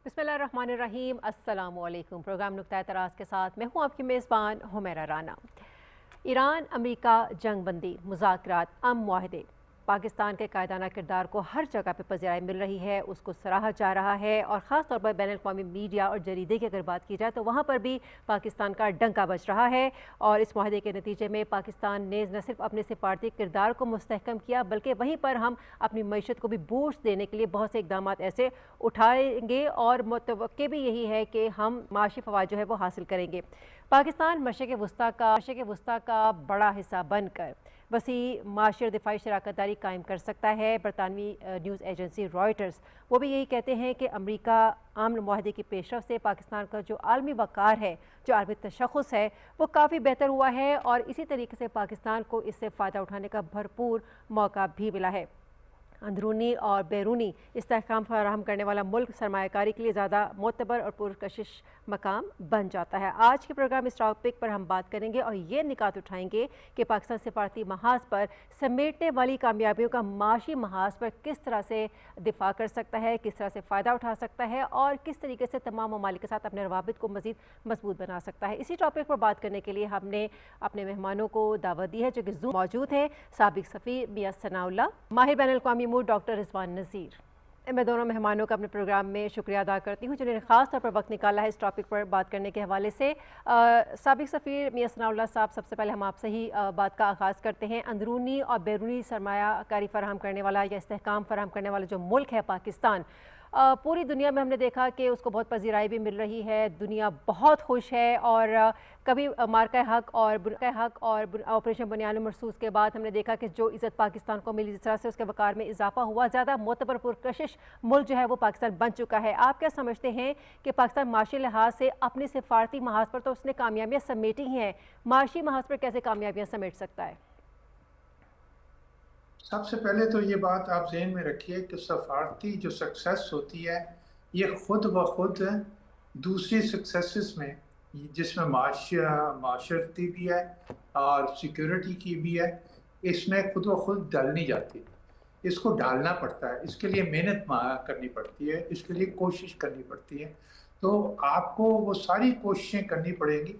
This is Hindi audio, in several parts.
बिस्मिल्लाहिर्रहमानिर्रहीम। अस्सलामुअलैकुम। प्रोग्राम नुक्ता तराज के साथ मैं हूँ आपकी मेज़बान हुमैरा राना। ईरान अमेरिका जंगबंदी मुज़ाकरात अमन मुआहदे पाकिस्तान के कायदाना किरदार को हर जगह पर पज़ीराई मिल रही है, उसको सराहा जा रहा है और ख़ास तौर पर बैन अल-अक़वामी मीडिया और जरीदे की अगर बात की जाए तो वहाँ पर भी पाकिस्तान का डंका बज रहा है। और इस मुआहदे के नतीजे में पाकिस्तान ने न सिर्फ अपने सिफारती किरदार को मुस्तहकम किया बल्कि वहीं पर हम अपनी मईशत को भी बूस्ट देने के लिए बहुत से इकदाम ऐसे उठाएंगे और मुतवक्के भी यही है कि हम माशी फ़वाद जो है वो हासिल करेंगे। पाकिस्तान मशरिक़ वस्ता का बड़ा हिस्सा बनकर वसी माशी और दिफाई शराकत दारी कायम कर सकता है। बरतानवी न्यूज़ एजेंसी रॉयटर्स वो भी यही कहते हैं कि अमरीका अमन मुआहदे की पेशरफ से पाकिस्तान का जो आलमी वक़ार है, जो आलमी तशख़्ख़ुस है, वो काफ़ी बेहतर हुआ है और इसी तरीके से पाकिस्तान को इससे फ़ायदा उठाने का भरपूर मौका भी मिला है। अंदरूनी और बैरूनी इस्तेहकाम फराहम करने वाला मुल्क सरमायाकारी के लिए ज़्यादा मोतबर और पुरकशिश मकाम बन जाता है। आज के प्रोग्राम इस टॉपिक पर हम बात करेंगे और ये निकात उठाएंगे कि पाकिस्तान सिफारती महाज पर समेटने वाली कामयाबियों का माशी महाज पर किस तरह से दिफा कर सकता है, किस तरह से फ़ायदा उठा सकता है और किस तरीके से तमाम ममालिक के साथ अपने रवाबित को मज़ीद मजबूत बना सकता है। इसी टॉपिक पर बात करने के लिए हमने अपने मेहमानों को दावत दी है जो कि ज़ूम मौजूद हैं। साबिक सफ़ीर मियां सनाउल्लाह, माहिर बैन अल-अक़वामी मूड डॉक्टर रिजवान नज़ीर। मैं दोनों मेहमानों का अपने प्रोग्राम में शुक्रिया अदा करती हूँ जिन्होंने ख़ास तौर पर वक्त निकाला है इस टॉपिक पर बात करने के हवाले से। साबिक सफ़ीर मियां सनाउल्लाह साहब, सबसे पहले हम आपसे ही बात का आगाज़ करते हैं। अंदरूनी और बैरूनी सरमायाकारी फराहम करने वाला या इस्तेहकाम फराहम करने वाला जो मुल्क है पाकिस्तान, पूरी दुनिया में हमने देखा कि उसको बहुत पज़ीराई भी मिल रही है, दुनिया बहुत खुश है और कभी मार्का हक और ऑपरेशन बुनियाद मरसूस के बाद हमने देखा कि जो इज़्ज़त पाकिस्तान को मिली, जिस तरह से उसके वक़ार में इजाफा हुआ, ज़्यादा मोतबर पुरकशिश मुल्क जो है वो पाकिस्तान बन चुका है। आप क्या समझते हैं कि पाकिस्तान माशी लिहाज से अपने सिफारती महाज पर तो उसने कामयाबियाँ समेटी ही हैं, माशी महाज पर कैसे कामयाबियाँ समेट सकता है? सबसे पहले तो ये बात आप जहन में रखिए कि सफारती जो सक्सेस होती है ये खुद ब खुद दूसरी सक्सेसेस में, जिसमें माशरती भी है और सिक्योरिटी की भी है, इसमें खुद ब खुद डल नहीं जाती। इसको डालना पड़ता है, इसके लिए मेहनत करनी पड़ती है, इसके लिए कोशिश करनी पड़ती है। तो आपको वो सारी कोशिशें करनी पड़ेंगी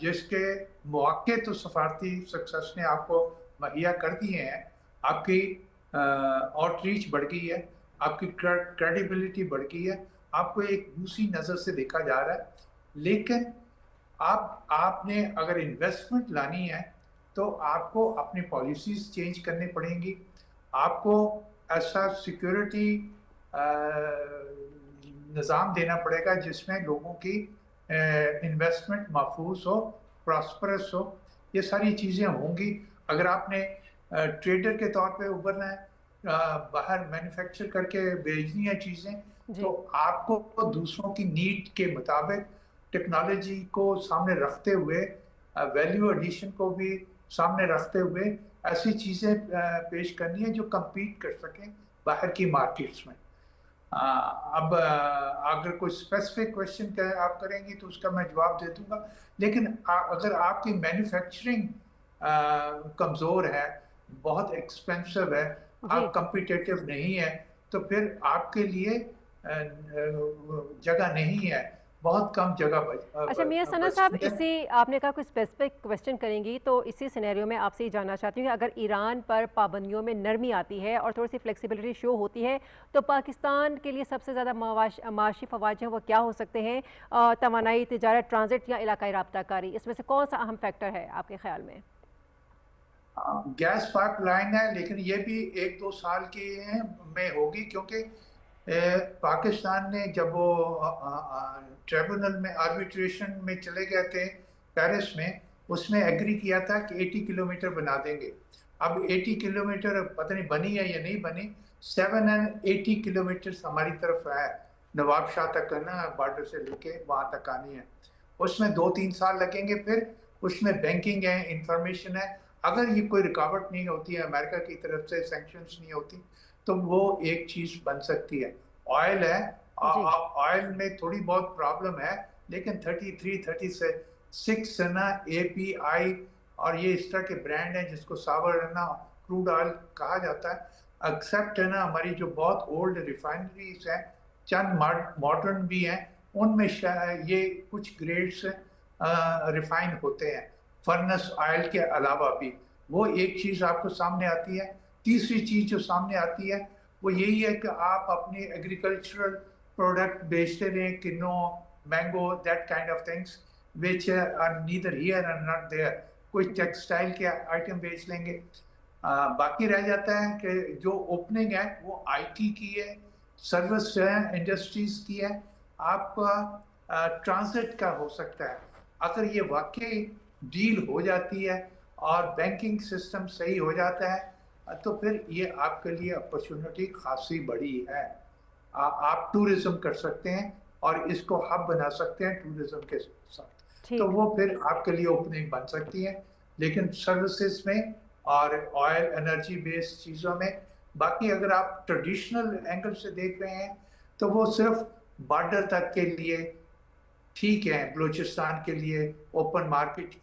जिसके मौके तो सफारती सक्सेस ने आपको मुहैया कर दिए हैं। आपकी आउटरीच बढ़ गई है, आपकी क्रेडिबिलिटी बढ़ गई है, आपको एक दूसरी नज़र से देखा जा रहा है। लेकिन आपने अगर इन्वेस्टमेंट लानी है तो आपको अपनी पॉलिसीज चेंज करनी पड़ेंगी। आपको ऐसा सिक्योरिटी निज़ाम देना पड़ेगा जिसमें लोगों की इन्वेस्टमेंट महफूज हो, प्रॉस्परस हो। ये सारी चीज़ें होंगी। अगर आपने ट्रेडर के तौर पे उभरना है, बाहर मैन्युफैक्चर करके भेजनी है चीज़ें, तो जी। आपको दूसरों की नीड के मुताबिक टेक्नोलॉजी को सामने रखते हुए, वैल्यू एडिशन को भी सामने रखते हुए ऐसी चीज़ें पेश करनी है जो कम्पीट कर सकें बाहर की मार्केट्स में। अब अगर कोई स्पेसिफिक क्वेश्चन का आप करेंगी तो उसका मैं जवाब दे दूंगा। लेकिन अगर आपकी मैन्युफैक्चरिंग कमज़ोर है, बहुत एक्सपेंसिव है, जी। आप कम्पिटिटिव नहीं है, तो फिर आपके लिए जगह नहीं है, बहुत कम जगह अच्छा मियां सना साहब, बचती है। इसी आपने कहा कोई स्पेसिफिक क्वेश्चन करेंगी तो इसी सिनेरियो में आपसे ही जानना चाहती हूँ कि अगर ईरान पर पाबंदियों में नरमी आती है और थोड़ी सी फ्लेक्सिबिलिटी शो होती है तो पाकिस्तान के लिए सबसे ज़्यादा माशी फ़वाद जो है वो क्या हो सकते हैं? तवानाई, तिजारत, ट्रांजिट या इलाकाई राब्ताकारी, इसमें से कौन सा अहम फैक्टर है आपके ख्याल में? गैस पाइपलाइन है, लेकिन ये भी 1-2 साल की में होगी, क्योंकि पाकिस्तान ने जब वो ट्रिब्यूनल में आर्बिट्रेशन में चले गए थे पेरिस में, उसमें एग्री किया था कि 80 किलोमीटर बना देंगे। अब 80 किलोमीटर पता नहीं बनी है या नहीं बनी। 780 किलोमीटर हमारी तरफ है, नवाब शाह तक है ना, बॉर्डर से लेके वहां तक आनी है। उसमें 2-3 साल लगेंगे। फिर उसमें बैंकिंग है, इंफॉर्मेशन है। अगर ये कोई रुकावट नहीं होती है, अमेरिका की तरफ से सैंक्शंस नहीं होती, तो वो एक चीज बन सकती है। ऑयल है, जी। ऑयल में थोड़ी बहुत प्रॉब्लम है, लेकिन 33-36 है ना एपीआई, और ये इस तरह के ब्रांड हैं जिसको सावर है ना क्रूड ऑयल कहा जाता है। एक्सेप्ट है ना हमारी जो बहुत ओल्ड रिफाइनरीज हैं, चंद मॉडर्न भी हैं, उनमें ये कुछ ग्रेड्स रिफाइन होते हैं फर्नेस ऑयल के अलावा भी। वो एक चीज़ आपको सामने आती है। तीसरी चीज़ जो सामने आती है वो यही है कि आप अपने एग्रीकल्चरल प्रोडक्ट बेचते रहें, kinnow, mango, that kind of things which are neither here and not there. कोई टेक्सटाइल के आइटम बेच लेंगे। बाकी रह जाता है कि जो ओपनिंग है वो आईटी की है, सर्विस है, इंडस्ट्रीज की है, आपका ट्रांजिट का हो सकता है। अगर ये वाकई डील हो जाती है और बैंकिंग सिस्टम सही हो जाता है तो फिर ये आपके लिए अपॉर्चुनिटी खासी बड़ी है। आप टूरिज्म कर सकते हैं और इसको हब बना सकते हैं टूरिज्म के साथ, तो वो फिर आपके लिए ओपनिंग बन सकती है। लेकिन सर्विसेज में और ऑयल एनर्जी बेस्ड चीज़ों में, बाकी अगर आप ट्रेडिशनल एंगल से देख रहे हैं तो वो सिर्फ बॉर्डर तक के लिए ठीक है। बलूचिस्तान के लिए ओपन मार्केट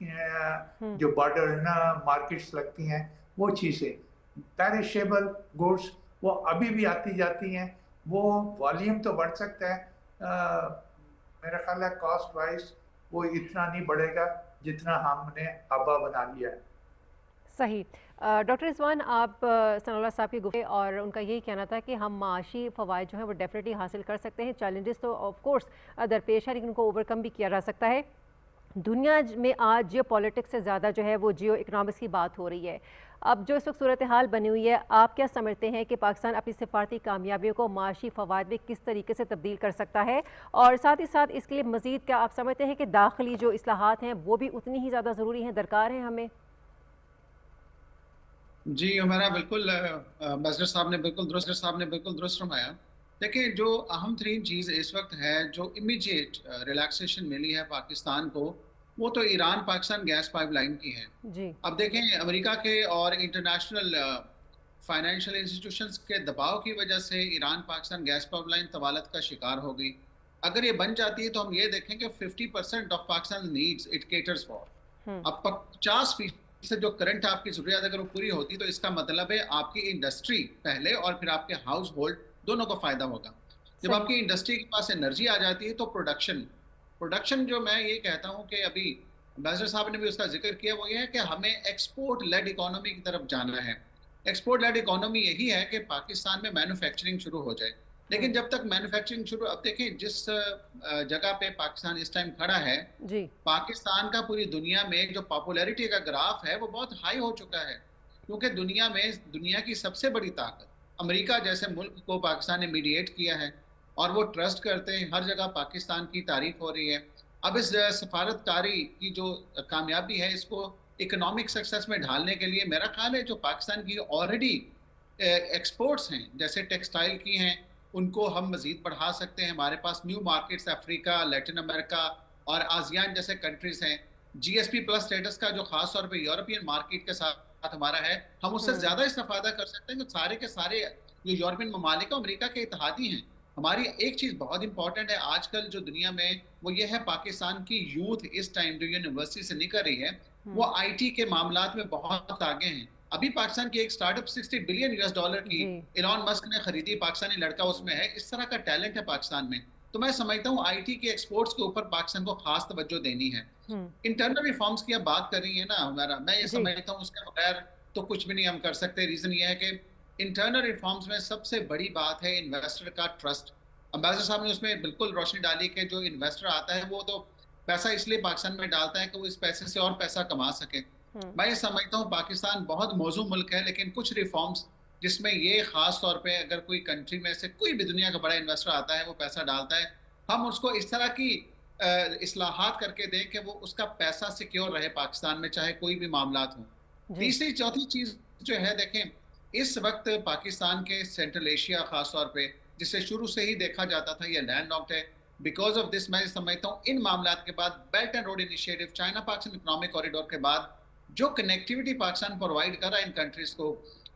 जो बॉर्डर ना मार्केट्स लगती हैं वो चीज़ें, पेरिशेबल गुड्स वो अभी भी आती जाती हैं। वो वॉल्यूम तो बढ़ सकता है, मेरा ख्याल है कॉस्ट वाइज वो इतना नहीं बढ़ेगा जितना हमने हवा बना लिया है। सही। डॉक्टर रिजवान, आप सनाउल्लाह साहब की गुफ्तगू और उनका यही कहना था कि हम माशी फ़वाइद जो हैं वो डेफिनेटली हासिल कर सकते हैं। चैलेंजेस तो ऑफ कोर्स दरपेश है, लेकिन उनको ओवरकम भी किया जा सकता है। दुनिया में आज जियो पॉलिटिक्स से ज़्यादा जो है वो जियो इकनॉमिक्स की बात हो रही है। अब जो इस वक्त सूरत हाल बनी हुई है, आप क्या समझते हैं कि पाकिस्तान अपनी सिफारती कामयाबियों को माशी फ़वाद में किस तरीके से तब्दील कर सकता है, और साथ ही साथ इसके लिए मज़ीद क्या आप समझते हैं कि दाखिली जो इस्लाहात हैं वो भी उतनी ही ज़्यादा ज़रूरी हैं, दरकार हैं हमें? जी हमारा बिल्कुल ambassador साहब ने बिल्कुल दुरुस्त फरमाया। देखिए, जो अहम तरीन चीज़ इस वक्त है, जो इमीडिएट रिलैक्सेशन मिली है पाकिस्तान को, वो तो ईरान पाकिस्तान गैस पाइपलाइन की है। जी। अब देखें, अमेरिका के और इंटरनेशनल फाइनेंशियल इंस्टीट्यूशंस के दबाव की वजह से ईरान पाकिस्तान गैस पाइपलाइन तवालत का शिकार हो गई। अगर ये बन जाती है तो हम ये देखें कि 50% of Pakistan needs it caters for. अब 50% से जो करंट आपकी जरूरियात अगर वो पूरी होती तो इसका मतलब है आपकी इंडस्ट्री पहले और फिर आपके हाउस होल्ड दोनों को फायदा होगा। जब आपकी इंडस्ट्री के पास एनर्जी आ जाती है तो प्रोडक्शन जो मैं ये कहता हूँ कि अभी एम्बेसडर साहब ने भी उसका जिक्र किया, वो ये है कि हमें एक्सपोर्ट लेड इकोनॉमी की तरफ जाना है। एक्सपोर्ट लेड इकोनॉमी यही है कि पाकिस्तान में मैन्युफैक्चरिंग शुरू हो जाए। लेकिन जब तक मैन्युफैक्चरिंग शुरू, अब देखें जिस जगह पे पाकिस्तान इस टाइम खड़ा है जी। पाकिस्तान का पूरी दुनिया में जो पॉपुलैरिटी का ग्राफ है वो बहुत हाई हो चुका है, क्योंकि दुनिया की सबसे बड़ी ताकत अमेरिका जैसे मुल्क को पाकिस्तान ने मीडिएट किया है और वो ट्रस्ट करते हैं। हर जगह पाकिस्तान की तारीफ हो रही है। अब इस सफारतकारी की जो कामयाबी है इसको इकोनॉमिक सक्सेस में ढालने के लिए मेरा ख्याल है जो पाकिस्तान की ऑलरेडी एक्सपोर्ट्स हैं, जैसे टेक्सटाइल की हैं, उनको हम मजीद बढ़ा सकते हैं। हमारे पास new markets Africa, Latin America और आसियान जैसे कंट्रीज हैं। जीएसपी प्लस स्टेटस का जो खास तौर पे यूरोपियन मार्केट के साथ हमारा है, हम उससे ज्यादा इस्तेफादा कर सकते हैं। सारे के सारे जो यूरोपियन ममालिक अमेरिका के इत्तेहादी हैं। हमारी एक चीज बहुत इंपॉर्टेंट है आजकल जो दुनिया में, वो ये है पाकिस्तान की यूथ इस टाइम जो यूनिवर्सिटी से निकल रही है वो आईटी के मामलात में बहुत आगे हैं। अभी पाकिस्तान की एक स्टार्टअप $60 बिलियन की इलॉन मस्क ने खरीदी, पाकिस्तानी लड़का उसमें है। इस तरह का टैलेंट है पाकिस्तान में। तो मैं समझता हूँ आईटी के एक्सपोर्ट्स के ऊपर पाकिस्तान को खास तवज्जो देनी है। इंटरनल रिफॉर्म्स की आप बात कर रही है ना हमारा, मैं ये समझता हूँ उसके बगैर तो कुछ भी नहीं हम कर सकते। रीजन ये है कि इंटरनल रिफॉर्म्स में सबसे बड़ी बात है इन्वेस्टर का ट्रस्ट। एम्बेसडर साहब ने उसमें बिल्कुल रोशनी डाली कि जो इन्वेस्टर आता है वो तो पैसा इसलिए पाकिस्तान में डालता है कि वो इस पैसे से और पैसा कमा सके। मैं ये समझता हूँ पाकिस्तान बहुत मौजूद मुल्क है, लेकिन कुछ रिफॉर्म्स जिसमें ये खास तौर पे अगर कोई कंट्री में से कोई भी दुनिया का बड़ा इन्वेस्टर आता है वो पैसा डालता है, हम उसको इस तरह की इस्लाहात करके दें कि वो उसका पैसा सिक्योर रहे पाकिस्तान में, चाहे कोई भी मामलात हो। तीसरी चौथी चीज जो है, देखें इस वक्त पाकिस्तान के सेंट्रल एशिया खास तौर पे जिसे शुरू से ही देखा जाता था ये लैंड लॉक्ड है। बिकॉज ऑफ दिस मैं समझता हूँ इन मामलात के बाद belt and road initiative, China Pakistan economic corridor के बाद जो कनेक्टिविटी पाकिस्तान प्रोवाइड कर रहा है इन कंट्रीज को,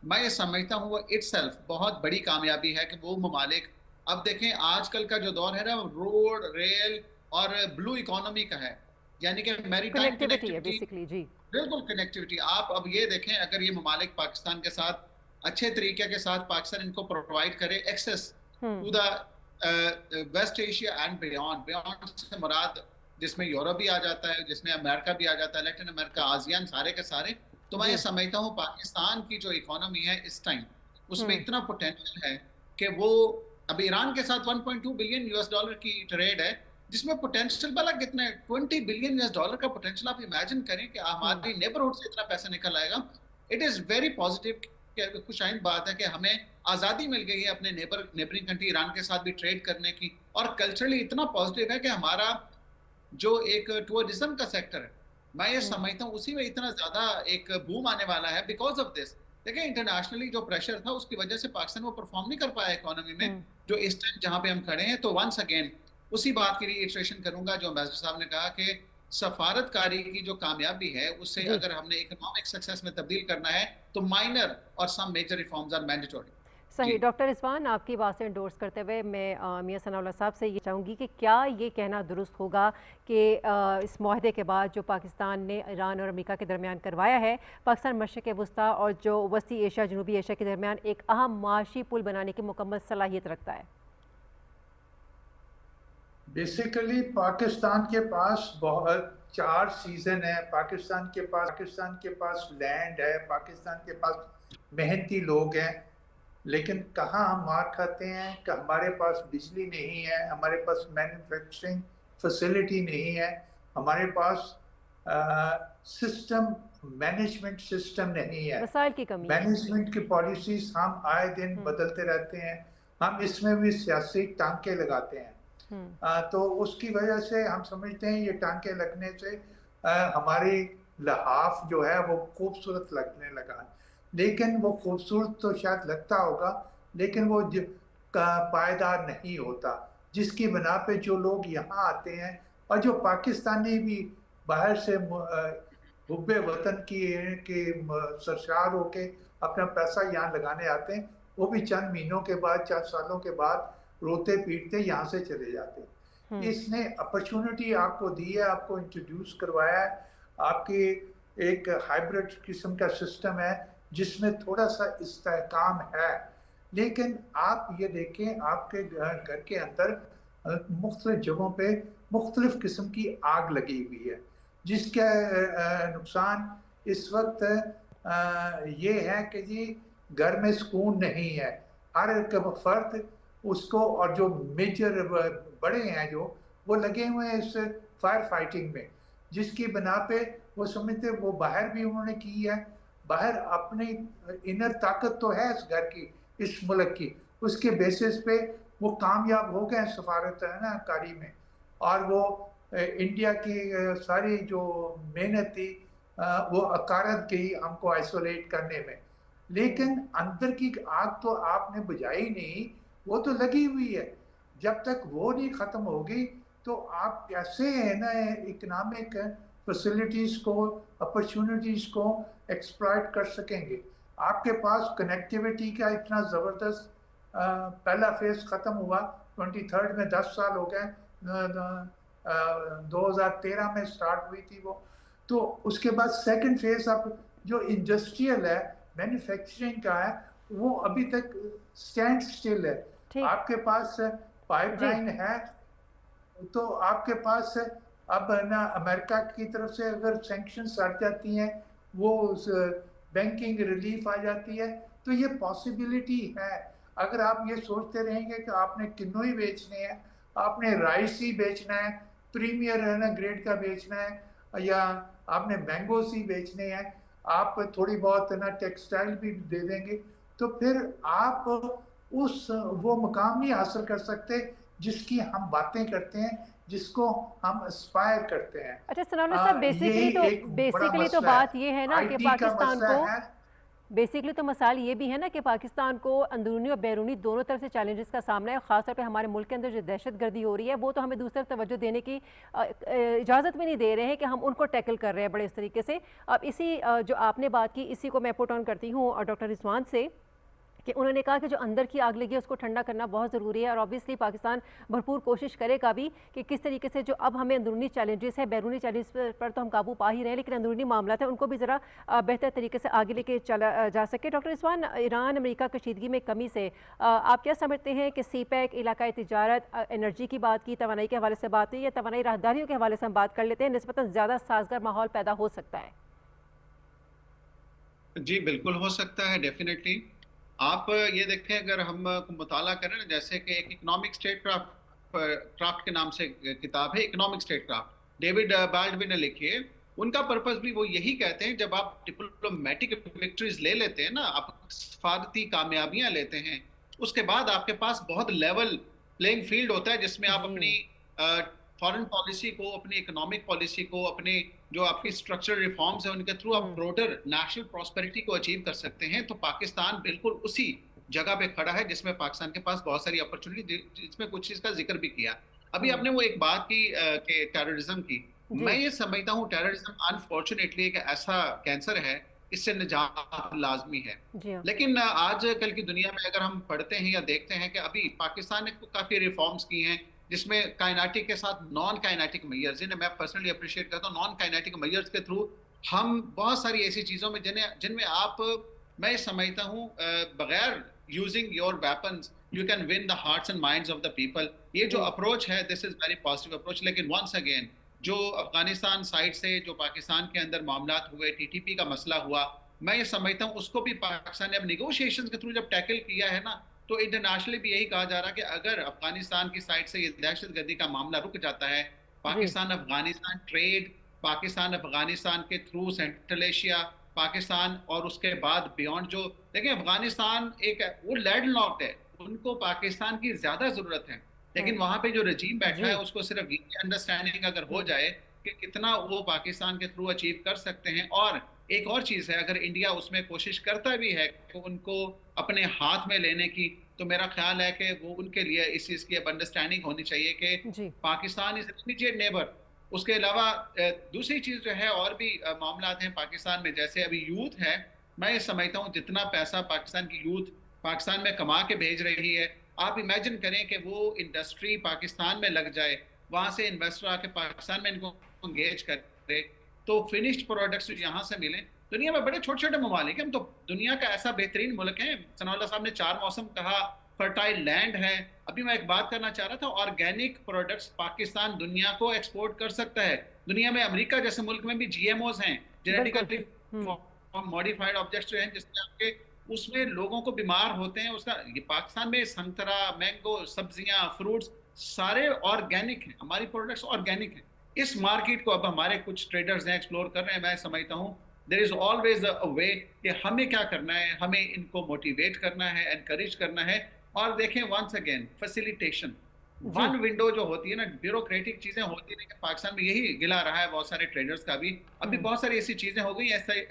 मैं ये समझता हूँ वो इटसेल्फ बहुत बड़ी कामयाबी है कि वो ममालिक, अब देखें आजकल का जो दौर है ना रोड रेल और ब्लू इकोनॉमी का है, यानी कि मैरीटाइम कनेक्टिविटी, जी बिल्कुल कनेक्टिविटी। आप अब ये देखें अगर ये ममालिक पाकिस्तान के साथ अच्छे तरीके के साथ पाकिस्तान इनको प्रोवाइड करे access to the West Asia and beyond से मुराद जिसमें यूरोप भी आ जाता है, जिसमें अमेरिका भी आ जाता है, लैटिन अमेरिका, आसियान, सारे के सारे। तो मैं ये समझता हूँ पाकिस्तान की जो इकोनॉमी है इस टाइम, उसमें इतना पोटेंशियल है कि वो अभी ईरान के साथ 1.2 बिलियन यूएस डॉलर की ट्रेड है, जिसमें पोटेंशियल भला कितने 20 बिलियन यूएस डॉलर का पोटेंशियल आप इमेजिन करें कि हमारी नेबरहुड से इतना पैसा निकल आएगा। इट इज वेरी पॉजिटिव, खुशाइन बात है कि हमें आज़ादी मिल गई है अपने नेबरिंग कंट्री ईरान के साथ भी ट्रेड करने की, और कल्चरली इतना पॉजिटिव है कि हमारा जो एक टूरिज्म का सेक्टर है, मैं ये समझता हूँ उसी में इतना ज्यादा एक बूम आने वाला है बिकॉज ऑफ दिस। देखिए इंटरनेशनली जो प्रेशर था उसकी वजह से पाकिस्तान वो परफॉर्म नहीं कर पाया इकोनॉमी में, जो इस टाइम जहाँ पे हम खड़े हैं। तो वंस अगेन उसी बात की रिइटरेशन करूंगा जो एम्बेसडर साहब ने कहा कि सफारतकारी की जो कामयाबी है उससे अगर हमने इकोनॉमिक सक्सेस में तब्दील करना है तो माइनर और some major reforms are mandatory. सही। डॉक्टर रिजवान, आपकी बात से इंडोर्स करते हुए मैं मियां सनाउल्लाह साहब से ये चाहूँगी कि क्या ये कहना दुरुस्त होगा कि इस माहदे के बाद जो पाकिस्तान ने ईरान और अमेरिका के दरमियान करवाया है, पाकिस्तान मशरिक़ वस्ती और जो वस्ती एशिया जनूबी एशिया के दरमियान एक अहम माशी पुल बनाने की मुकम्मल सलाहियत रखता है? बेसिकली पाकिस्तान के पास बहुत 4 सीजन है, पाकिस्तान के पास लैंड है, पाकिस्तान के पास मेहनती लोग हैं, लेकिन कहाँ हम मार खाते हैं कि हमारे पास बिजली नहीं है, हमारे पास मैन्युफैक्चरिंग फैसिलिटी नहीं है, हमारे पास सिस्टम मैनेजमेंट सिस्टम नहीं है, वसाइल की कमी, मैनेजमेंट की पॉलिसीज हम आए दिन बदलते रहते हैं, हम इसमें भी सियासी टांके लगाते हैं। तो उसकी वजह से हम समझते हैं ये टांके लगने से हमारी लहाफ जो है वो खूबसूरत लगने लगा, लेकिन वो खूबसूरत तो शायद लगता होगा, लेकिन वो पायदार नहीं होता, जिसकी बना पे जो लोग यहाँ आते हैं और जो पाकिस्तानी भी बाहर से हुब्बे वतन के सरशार होके अपना पैसा यहाँ लगाने आते हैं, वो भी चंद महीनों के बाद, 4 सालों के बाद रोते पीटते यहाँ से चले जाते हैं। इसने अपॉर्चुनिटी आपको दी है, आपको इंट्रोड्यूस करवाया है, आपकी एक हाइब्रिड किस्म का सिस्टम है जिसमें थोड़ा सा इस्तेहकाम है, लेकिन आप ये देखें आपके घर के अंदर मुख्तलिफ जगहों पे मुख्तलिफ किस्म की आग लगी हुई है, जिसका नुकसान इस वक्त ये है कि जी घर में सुकून नहीं है, हर एक फर्द उसको, और जो मेजर बड़े हैं जो वो लगे हुए हैं इस फायर फाइटिंग में, जिसकी बना पे वो समझते वो बाहर भी उन्होंने की है, बाहर अपनी इनर ताकत तो है इस घर की, इस मुल्क की, उसके बेसिस पे वो कामयाब हो गए सफारत है ना कारी में, और वो इंडिया की सारी जो मेहनत थी वो अकारत गई हमको आइसोलेट करने में, लेकिन अंदर की आग तो आपने बुझाई नहीं, वो तो लगी हुई है। जब तक वो नहीं खत्म होगी तो आप कैसे है ना इकोनॉमिक फैसिलिटीज को, अपॉर्चुनिटीज को एक्सप्लॉइट कर सकेंगे? आपके पास कनेक्टिविटी का इतना ज़बरदस्त पहला फेज ख़त्म हुआ 23rd में, 10 साल हो गए, 2013 में स्टार्ट हुई थी वो, तो उसके बाद सेकंड फेज अब जो इंडस्ट्रियल है, मैन्युफैक्चरिंग का है, वो अभी तक स्टैंड स्टिल है। आपके पास पाइपलाइन है तो आपके पास अब ना अमेरिका की तरफ से अगर सैंक्शंस हट जाती हैं, वो बैंकिंग रिलीफ आ जाती है, तो ये पॉसिबिलिटी है। अगर आप ये सोचते रहेंगे कि आपने किन्नू ही बेचने हैं, आपने राइस ही बेचना है, प्रीमियर है ना ग्रेड का बेचना है, या आपने मैंगोस ही बेचने हैं, आप थोड़ी बहुत ना टेक्सटाइल भी दे देंगे, तो फिर आप उस वो मुकाम नहीं हासिल कर सकते जिसकी हम बातें करते हैं, जिसको हम एस्पायर करते हैं। अच्छा सनाउल्लाह साहब, बेसिकली तो बात ये है ना कि पाकिस्तान को, बेसिकली तो मसाल ये भी है ना कि पाकिस्तान को अंदरूनी और बैरूनी दोनों तरफ से चैलेंजेस का सामना है। ख़ासतौर पे हमारे मुल्क के अंदर जो दहशतगर्दी हो रही है वो तो हमें दूसरी तरफ तवज्जो देने की इजाज़त भी नहीं दे रहे हैं कि हम उनको टैकल कर रहे हैं बड़े इस तरीके से। अब इसी जो आपने बात की, इसी को मैं पुट ऑन करती हूँ और डॉक्टर रिजवान से कि उन्होंने कहा कि जो अंदर की आग लगी है उसको ठंडा करना बहुत ज़रूरी है और ऑब्वियसली पाकिस्तान भरपूर कोशिश करेगा भी कि किस तरीके से जो अब हमें अंदरूनी चैलेंजेस है, बैरूनी चैलेंज पर तो हम काबू पा ही रहे हैं, लेकिन अंदरूनी मामला है उनको भी ज़रा बेहतर तरीके से आगे लेके चला जा सके। डॉक्टर रिजवान, ईरान अमेरिका कशीदगी में कमी से आप क्या समझते हैं कि CPEC, इलाकाई तिजारत, एनर्जी की बात की, तवानाई के हवाले से बात हुई, या तवानाई राहदारियों के हवाले से हम बात कर लेते हैं, निस्बतन ज़्यादा साजगार माहौल पैदा हो सकता है? जी बिल्कुल हो सकता है, डेफिनेटली। आप ये देखें, अगर हम मुताला करें ना, जैसे कि एक इकोनॉमिक स्टेट क्राफ्ट के नाम से किताब है, economic state craft, David Baldwin ने लिखी है। उनका पर्पस भी वो यही कहते हैं, जब आप डिप्लोमेटिक विक्ट्रीज ले लेते हैं ना, आप सफारती कामयाबियां लेते हैं, उसके बाद आपके पास बहुत लेवल प्लेइंग फील्ड होता है, जिसमें आप अपनी फॉरेन पॉलिसी को, अपनी इकोनॉमिक पॉलिसी को, अपने जो आपकी स्ट्रक्चरल रिफॉर्म्स है उनके थ्रू आप ब्रॉडर नेशनल प्रॉस्पेरिटी को अचीव कर सकते हैं। तो पाकिस्तान बिल्कुल उसी जगह पे खड़ा है जिसमें पाकिस्तान के पास बहुत सारी अपॉर्चुनिटी, जिसमें कुछ चीज का जिक्र भी किया। अभी आपने वो एक बात की कि टेररिज्म की, मैं ये समझता हूँ टेररिज्म अनफॉर्चुनेटली एक ऐसा कैंसर है, इससे निजात लाजमी है। लेकिन आज कल की दुनिया में अगर हम पढ़ते हैं या देखते हैं कि अभी पाकिस्तान ने काफी रिफॉर्म्स की हैं, जिसमें काइनेटिक के साथ नॉन काइनेटिक मेजर्स, जिन्हें मैं पर्सनली अप्रिशिएट करता हूँ, नॉन काइनेटिक मेजर्स के थ्रू हम बहुत सारी ऐसी चीजों में जिनमें आप, मैं समझता हूँ, बगैर using your weapons you can win the hearts and minds of the people. ये जो अप्रोच है, this is very positive approach. लेकिन वंस अगेन, जो अफगानिस्तान साइड से जो पाकिस्तान के अंदर मामला हुए, TTP का मसला हुआ, मैं ये समझता हूँ उसको भी पाकिस्तान ने अब निगोशिएशंस के थ्रू जब टैकल किया है ना, तो इंटरनेशनली भी यही कहा जा रहा है कि अगर अफगानिस्तान की साइड से ये दहशतगर्दी का मामला रुक जाता है, पाकिस्तान अफगानिस्तान ट्रेड, पाकिस्तान अफगानिस्तान के थ्रू सेंट्रल एशिया, पाकिस्तान और उसके बाद बियॉन्ड, जो देखिए अफगानिस्तान एक वो लैंडलॉक्ड है, उनको पाकिस्तान की ज्यादा जरूरत है, लेकिन वहां पे जो रजीम बैठा है उसको सिर्फ ये अंडरस्टैंडिंग अगर हो जाए कि कितना वो पाकिस्तान के थ्रू अचीव कर सकते हैं। और एक और चीज है, अगर इंडिया उसमें कोशिश करता भी है तो उनको अपने हाथ में लेने की, तो मेरा ख्याल है कि वो उनके लिए इस चीज की अब अंडरस्टैंडिंग होनी चाहिए कि पाकिस्तान इज इमीडिएट नेबर। उसके अलावा दूसरी चीज जो है, और भी मामला हैं पाकिस्तान में, जैसे अभी यूथ है, मैं ये समझता हूँ जितना पैसा पाकिस्तान की यूथ पाकिस्तान में कमा के भेज रही है, आप इमेजिन करें कि वो इंडस्ट्री पाकिस्तान में लग जाए, वहां से इन्वेस्टर आके पाकिस्तान में इनको एंगेज करे, तो फिनिश्ड प्रोडक्ट्स यहाँ से मिले। दुनिया में बड़े छोटे छोटे ममालिक हैं, हम तो दुनिया का ऐसा बेहतरीन मुल्क है। सनाउल्लाह साहब ने 4 मौसम कहा, फर्टाइल लैंड है। अभी मैं एक बात करना चाह रहा था, ऑर्गेनिक प्रोडक्ट्स पाकिस्तान दुनिया को एक्सपोर्ट कर सकता है। दुनिया में अमेरिका जैसे मुल्क में भी GMOs हैं, जेनेटिकली मॉडिफाइड ऑब्जेक्ट्स जो हैं, जिसमें आपके उसमें लोगों को बीमार होते हैं, उसका ये पाकिस्तान में संतरा, मैंगो, सब्जियां, फ्रूट्स सारे ऑर्गेनिक हैं, हमारी प्रोडक्ट्स ऑर्गेनिक हैं। इस मार्केट को अब हमारे कुछ ट्रेडर्स हैं एक्सप्लोर कर रहे हैं। मैं समझता हूँ देयर इज ऑलवेज अ वे कि हमें क्या करना है, हमें इनको मोटिवेट करना है, एनकरेज करना है। और देखें once again facilitation, one window जो होती है ना, ब्यूरोक्रेटिक चीजें होती है, पाकिस्तान में यही गिला रहा है बहुत सारे ट्रेडर्स का भी। अभी बहुत सारी ऐसी चीजें हो गई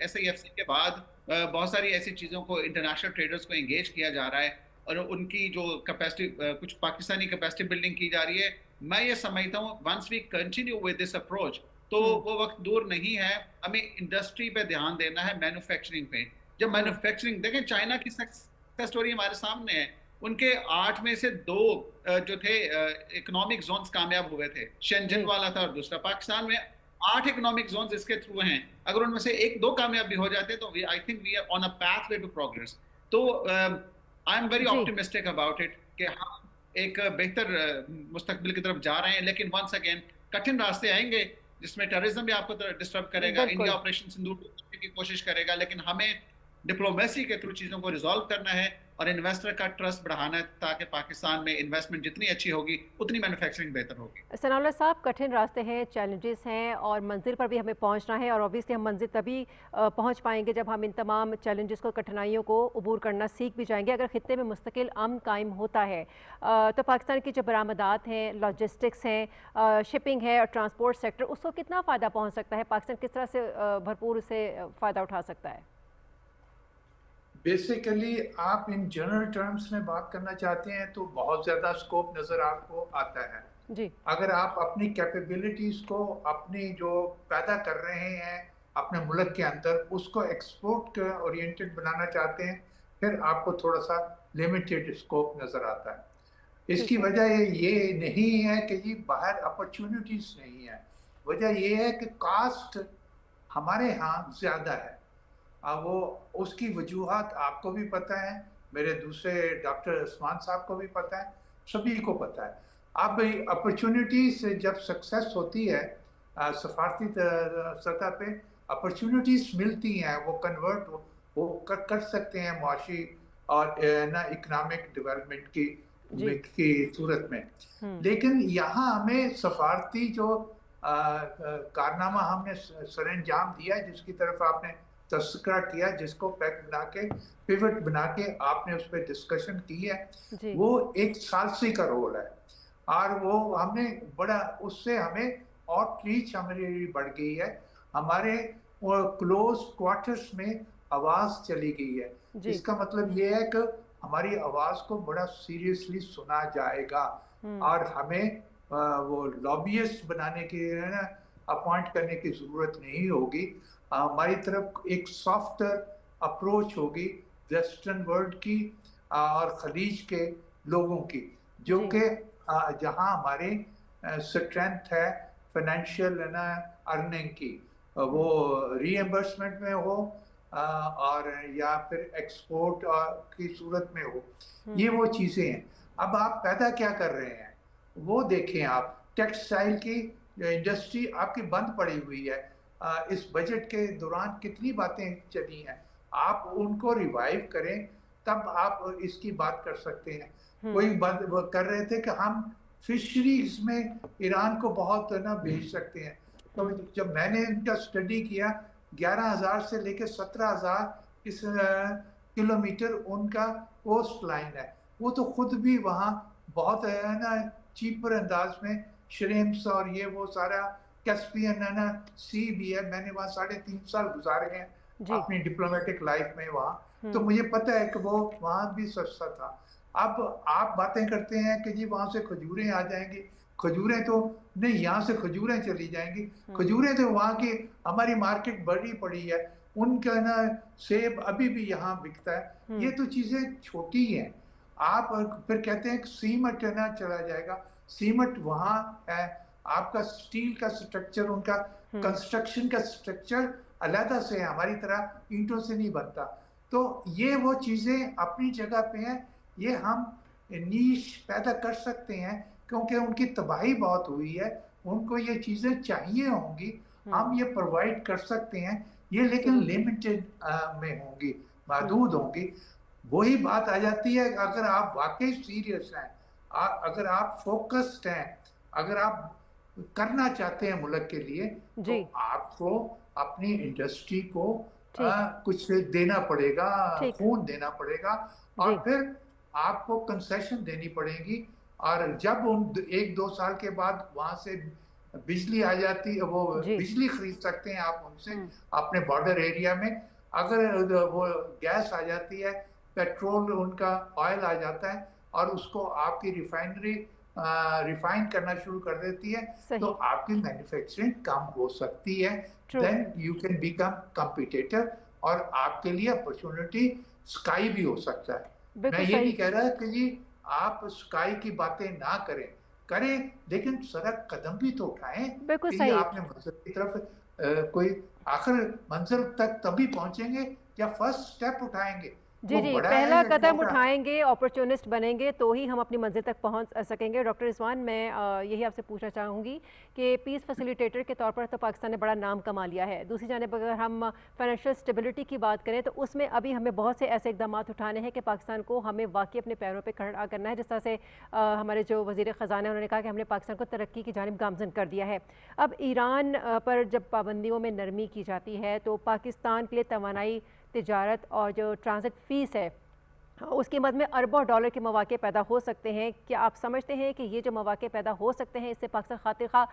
SIFC के बाद, बहुत सारी ऐसी चीजों को इंटरनेशनल ट्रेडर्स को एंगेज किया जा रहा है और उनकी जो कैपेसिटी, कुछ पाकिस्तानी कैपेसिटी बिल्डिंग की जा रही है। मैं ये समझता हूँ once we continue with this approach, तो वो वक्त दूर नहीं है, हमें इंडस्ट्री पे ध्यान देना है, मैन्युफैक्चरिंग पे। जब मैन्युफैक्चरिंग देखें, चाइना की सक्सेस स्टोरी हमारे सामने है, उनके 8 में से 2 जो थे इकोनॉमिक जोन्स कामयाब हुए थे, शेंजन वाला था और दूसरा। पाकिस्तान में 8 इकोनॉमिक जोन्स इसके थ्रू हैं, अगर उनमें से 1-2 कामयाब भी हो जाते तो I think we are on a pathway to progress. तो I am very optimistic about it कि हम एक बेहतर मुस्तकबिल की तरफ जा रहे हैं। लेकिन वंस अगेन कठिन रास्ते आएंगे, जिसमें टेररिज्म भी आपको डिस्टर्ब करेगा, इंडिया ऑपरेशन सिंदूर करने की कोशिश करेगा, लेकिन हमें डिप्लोमेसी के थ्रू चीजों को रिजॉल्व करना है और इन्वेस्टर का ट्रस्ट बढ़ाना है, ताकि पाकिस्तान में इन्वेस्टमेंट जितनी अच्छी होगी उतनी मैन्युफैक्चरिंग बेहतर होगी। सनाउल्लाह साहब, कठिन रास्ते हैं, चैलेंजेस हैं और मंजिल पर भी हमें पहुंचना है, और ऑब्वियसली हम मंजिल तभी पहुंच पाएंगे जब हम इन तमाम चैलेंजेस को, कठिनाइयों को अबूर करना सीख भी जाएंगे। अगर खित्ते में मुस्तकिल अमन कायम होता है तो पाकिस्तान की जो बरामदात हैं, लॉजिस्टिक्स हैं, शिपिंग है और ट्रांसपोर्ट सेक्टर, उसको कितना फ़ायदा पहुँच सकता है? पाकिस्तान किस तरह से भरपूर से फ़ायदा उठा सकता है? बेसिकली आप इन जनरल टर्म्स में बात करना चाहते हैं तो बहुत ज़्यादा स्कोप नज़र आपको आता है जी। अगर आप अपनी कैपेबिलिटीज़ को, अपनी जो पैदा कर रहे हैं अपने मुल्क के अंदर, उसको एक्सपोर्ट ओरिएंटेड बनाना चाहते हैं, फिर आपको थोड़ा सा लिमिटेड स्कोप नजर आता है। ठीक इसकी है। वजह ये नहीं है कि जी बाहर अपॉर्चुनिटीज नहीं है, वजह ये है कि कास्ट हमारे यहाँ ज्यादा है। अब वो उसकी वजूहात आपको भी पता है, मेरे दूसरे डॉक्टर उस्मान साहब को भी पता है, सभी को पता है। अब अपॉर्चुनिटीज जब सक्सेस होती है सफारती सतह पे अपॉर्चुनिटीज मिलती हैं, वो कन्वर्ट वो कर सकते हैं मुआशी और ना इकोनॉमिक डेवलपमेंट जी। की सूरत में। हम्म। लेकिन यहाँ हमें सफारती जो कारनामा हमने सरंजाम दिया है, जिसकी तरफ आपने तस्करा किया, जिसको पैक बना के पिवट बना के आपने उस पर डिस्कशन की है, जी। वो एक सालसी का रोल है। और वो हमने बड़ा उससे हमें आउटरीच हमारी बढ़ गई है, हमारे क्लोज क्वार्टर्स में आवाज चली गई है। जी। इसका मतलब ये है कि हमारी आवाज को बड़ा सीरियसली सुना जाएगा हम्म। और हमें वो लॉबियस्ट बनाने की है ना अपॉइंट करने की जरूरत नहीं होगी। हमारी तरफ एक सॉफ्ट अप्रोच होगी वेस्टर्न वर्ल्ड की और खलीज के लोगों की, जो जी। कि जहां हमारे स्ट्रेंथ है फाइनेंशियल है ना अर्निंग की, वो हम्म। रीएम्बर्समेंट में हो और या फिर एक्सपोर्ट की सूरत में हो, ये हम्म। वो चीजें हैं। अब आप पैदा क्या कर रहे हैं वो देखें। आप टेक्सटाइल की इंडस्ट्री आपकी बंद पड़ी हुई है, इस बजट के दौरान कितनी बातें चली हैं, आप उनको रिवाइव करें, तब आप इसकी बात कर सकते हैं। हम्म। कोई बात वो कर रहे थे कि हम फिशरीज में ईरान को बहुत ना भेज सकते हैं, तो हम्म। जब मैंने इनका स्टडी किया 11,000 से लेकर 17,000 इस किलोमीटर उनका कोस्ट लाइन है, वो तो खुद भी वहाँ बहुत है ना चीपर अंदाज में श्रिम्प्स और ये वो सारा कैस्पियन है ना सी भी है। मैंने वहाँ 3.5 साल गुजारे हैं जी। अपनी डिप्लोमेटिक लाइफ में वहाँ, तो हम्म। मुझे पता है कि वो वहाँ भी सस्ता था। अब आप बातें करते हैं कि जी वहाँ से खजूरें आ जाएंगी, खजूरें तो नहीं, यहाँ से खजूरें चली जाएंगी। हम्म। खजूरें तो वहाँ की हमारी मार्केट बड़ी पड़ी है, उनका ना सेब अभी भी यहाँ बिकता है। ये हम्म। तो चीजें छोटी हैं। आप फिर कहते हैं कि सीमेंट है ना चला जाएगा, सीमेंट वहाँ है, आपका स्टील का स्ट्रक्चर, उनका हम्म। कंस्ट्रक्शन का स्ट्रक्चर अलग से है, हमारी तरह ईंटों से नहीं बनता। तो ये वो चीजें अपनी जगह पे हैं, ये हम नीश पैदा कर सकते हैं क्योंकि उनकी तबाही बहुत हुई है, उनको ये चीजें चाहिए होंगी, हम्म। हम ये प्रोवाइड कर सकते हैं ये, लेकिन जरूर। लिमिटेड में होंगी, हम्म। महदूद होंगी। वही बात आ जाती है, अगर आप वाकई सीरियस हैं, अगर आप फोकस्ड हैं, अगर आप करना चाहते हैं मुल्क के लिए, तो जी। आपको अपनी इंडस्ट्री को ठीक है। कुछ देना पड़ेगा, ठीक। खून देना पड़ेगा, और जी। फिर आपको कंसेशन देनी पड़ेगी। और जब उन 1-2 साल के बाद वहां से बिजली आ जाती है, वो जी। बिजली खरीद सकते हैं आप उनसे हम्म। अपने बॉर्डर एरिया में। अगर वो गैस आ जाती है, पेट्रोल उनका ऑयल आ जाता है और उसको आपकी रिफाइनरी रिफाइन करना शुरू कर देती है, तो सही। आपकी मैन्युफैक्चरिंग कम हो सकती है। True. Then you can become competitor और आपके लिए अपॉर्चुनिटी स्काई भी हो सकता है। मैं बिल्कुल ये नहीं सही। कह रहा कि जी आप स्काई की बातें ना करें, करें, लेकिन जरा कदम भी तो उठाएं बिल्कुल कि ये सही। आपने मंजिल की तरफ कोई आखिर मंजिल तक तभी पहुंचेंगे या फर्स्ट स्टेप उठाएंगे, जी, वो जी, बड़ा है पहला या कदम छोटा। उठाएँगे, अपॉर्च्युनिस्ट बनेंगे, तो ही हम अपनी मंज़िल तक पहुँच सकेंगे। डॉक्टर रिज़वान, मैं यही आपसे पूछना चाहूँगी कि पीस फैसिलिटेटर के तौर पर तो पाकिस्तान ने बड़ा नाम कमा लिया है। दूसरी जानिब अगर हम फाइनेंशियल स्टेबिलिटी की बात करें, तो उसमें अभी हमें बहुत से ऐसे इक़दामात उठाने हैं कि पाकिस्तान को हमें वाक़ई अपने पैरों पे खड़ा करना है। जिस तरह से हमारे जो वज़ीर ख़ज़ाना है, उन्होंने कहा कि हमने पाकिस्तान को तरक्की की जानिब गामज़न कर दिया है। अब ईरान पर जब पाबंदियों में नरमी की जाती है, तो पाकिस्तान के लिए तवानाई, तिजारत और जो ट्रांज़िट फ़ीस है, उसके मद में अरबों डॉलर के मौके पैदा हो सकते हैं। क्या आप समझते हैं कि ये जो मौके पैदा हो सकते हैं, इससे पाकिस्तान खातिर खा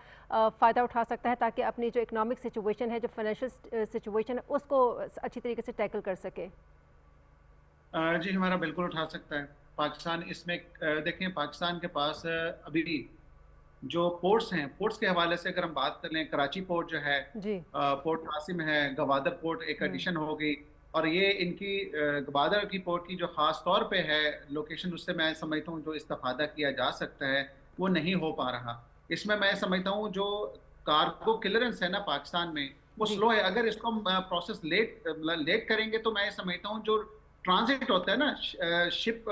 फ़ायदा उठा सकता है, ताकि अपनी जो इकनॉमिक सिचुएशन है, जो फाइनेंशियल सिचुएशन है, उसको अच्छी तरीके से टैकल कर सके? जी हमारा बिल्कुल उठा सकता है पाकिस्तान इसमें। देखें, पाकिस्तान के पास अभी जो पोर्ट्स हैं, पोर्ट्स के हवाले से अगर हम बात कर लें, कराची पोर्ट जो है, जी। पोर्ट कासिम है, गवादर पोर्ट एक हम्म। एडिशन हो गई, और ये इनकी गवादर की पोर्ट की जो ख़ास तौर पे है लोकेशन, उससे मैं समझता हूँ जो इस्तेफादा किया जा सकता है वो नहीं हो पा रहा। इसमें मैं समझता हूँ जो कार्गो क्लियरेंस है ना पाकिस्तान में, वो जी। स्लो है। अगर इसको प्रोसेस लेट करेंगे तो मैं समझता हूँ जो ट्रांजिट होता है ना, शिप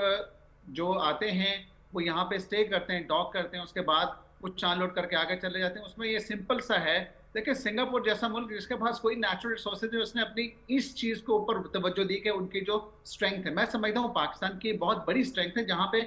जो आते हैं वो यहाँ पे स्टे करते हैं, डॉक करते हैं, उसके बाद वो चांद लोड करके आगे चले जाते हैं। उसमें ये सिंपल सा है। देखिए सिंगापुर जैसा मुल्क जिसके पास कोई नेचुरल रिसोर्सेज है, उसने अपनी इस चीज को ऊपर तवज्जो दी कि उनकी जो स्ट्रेंथ है, मैं समझता हूँ पाकिस्तान की बहुत बड़ी स्ट्रेंथ है, जहाँ पे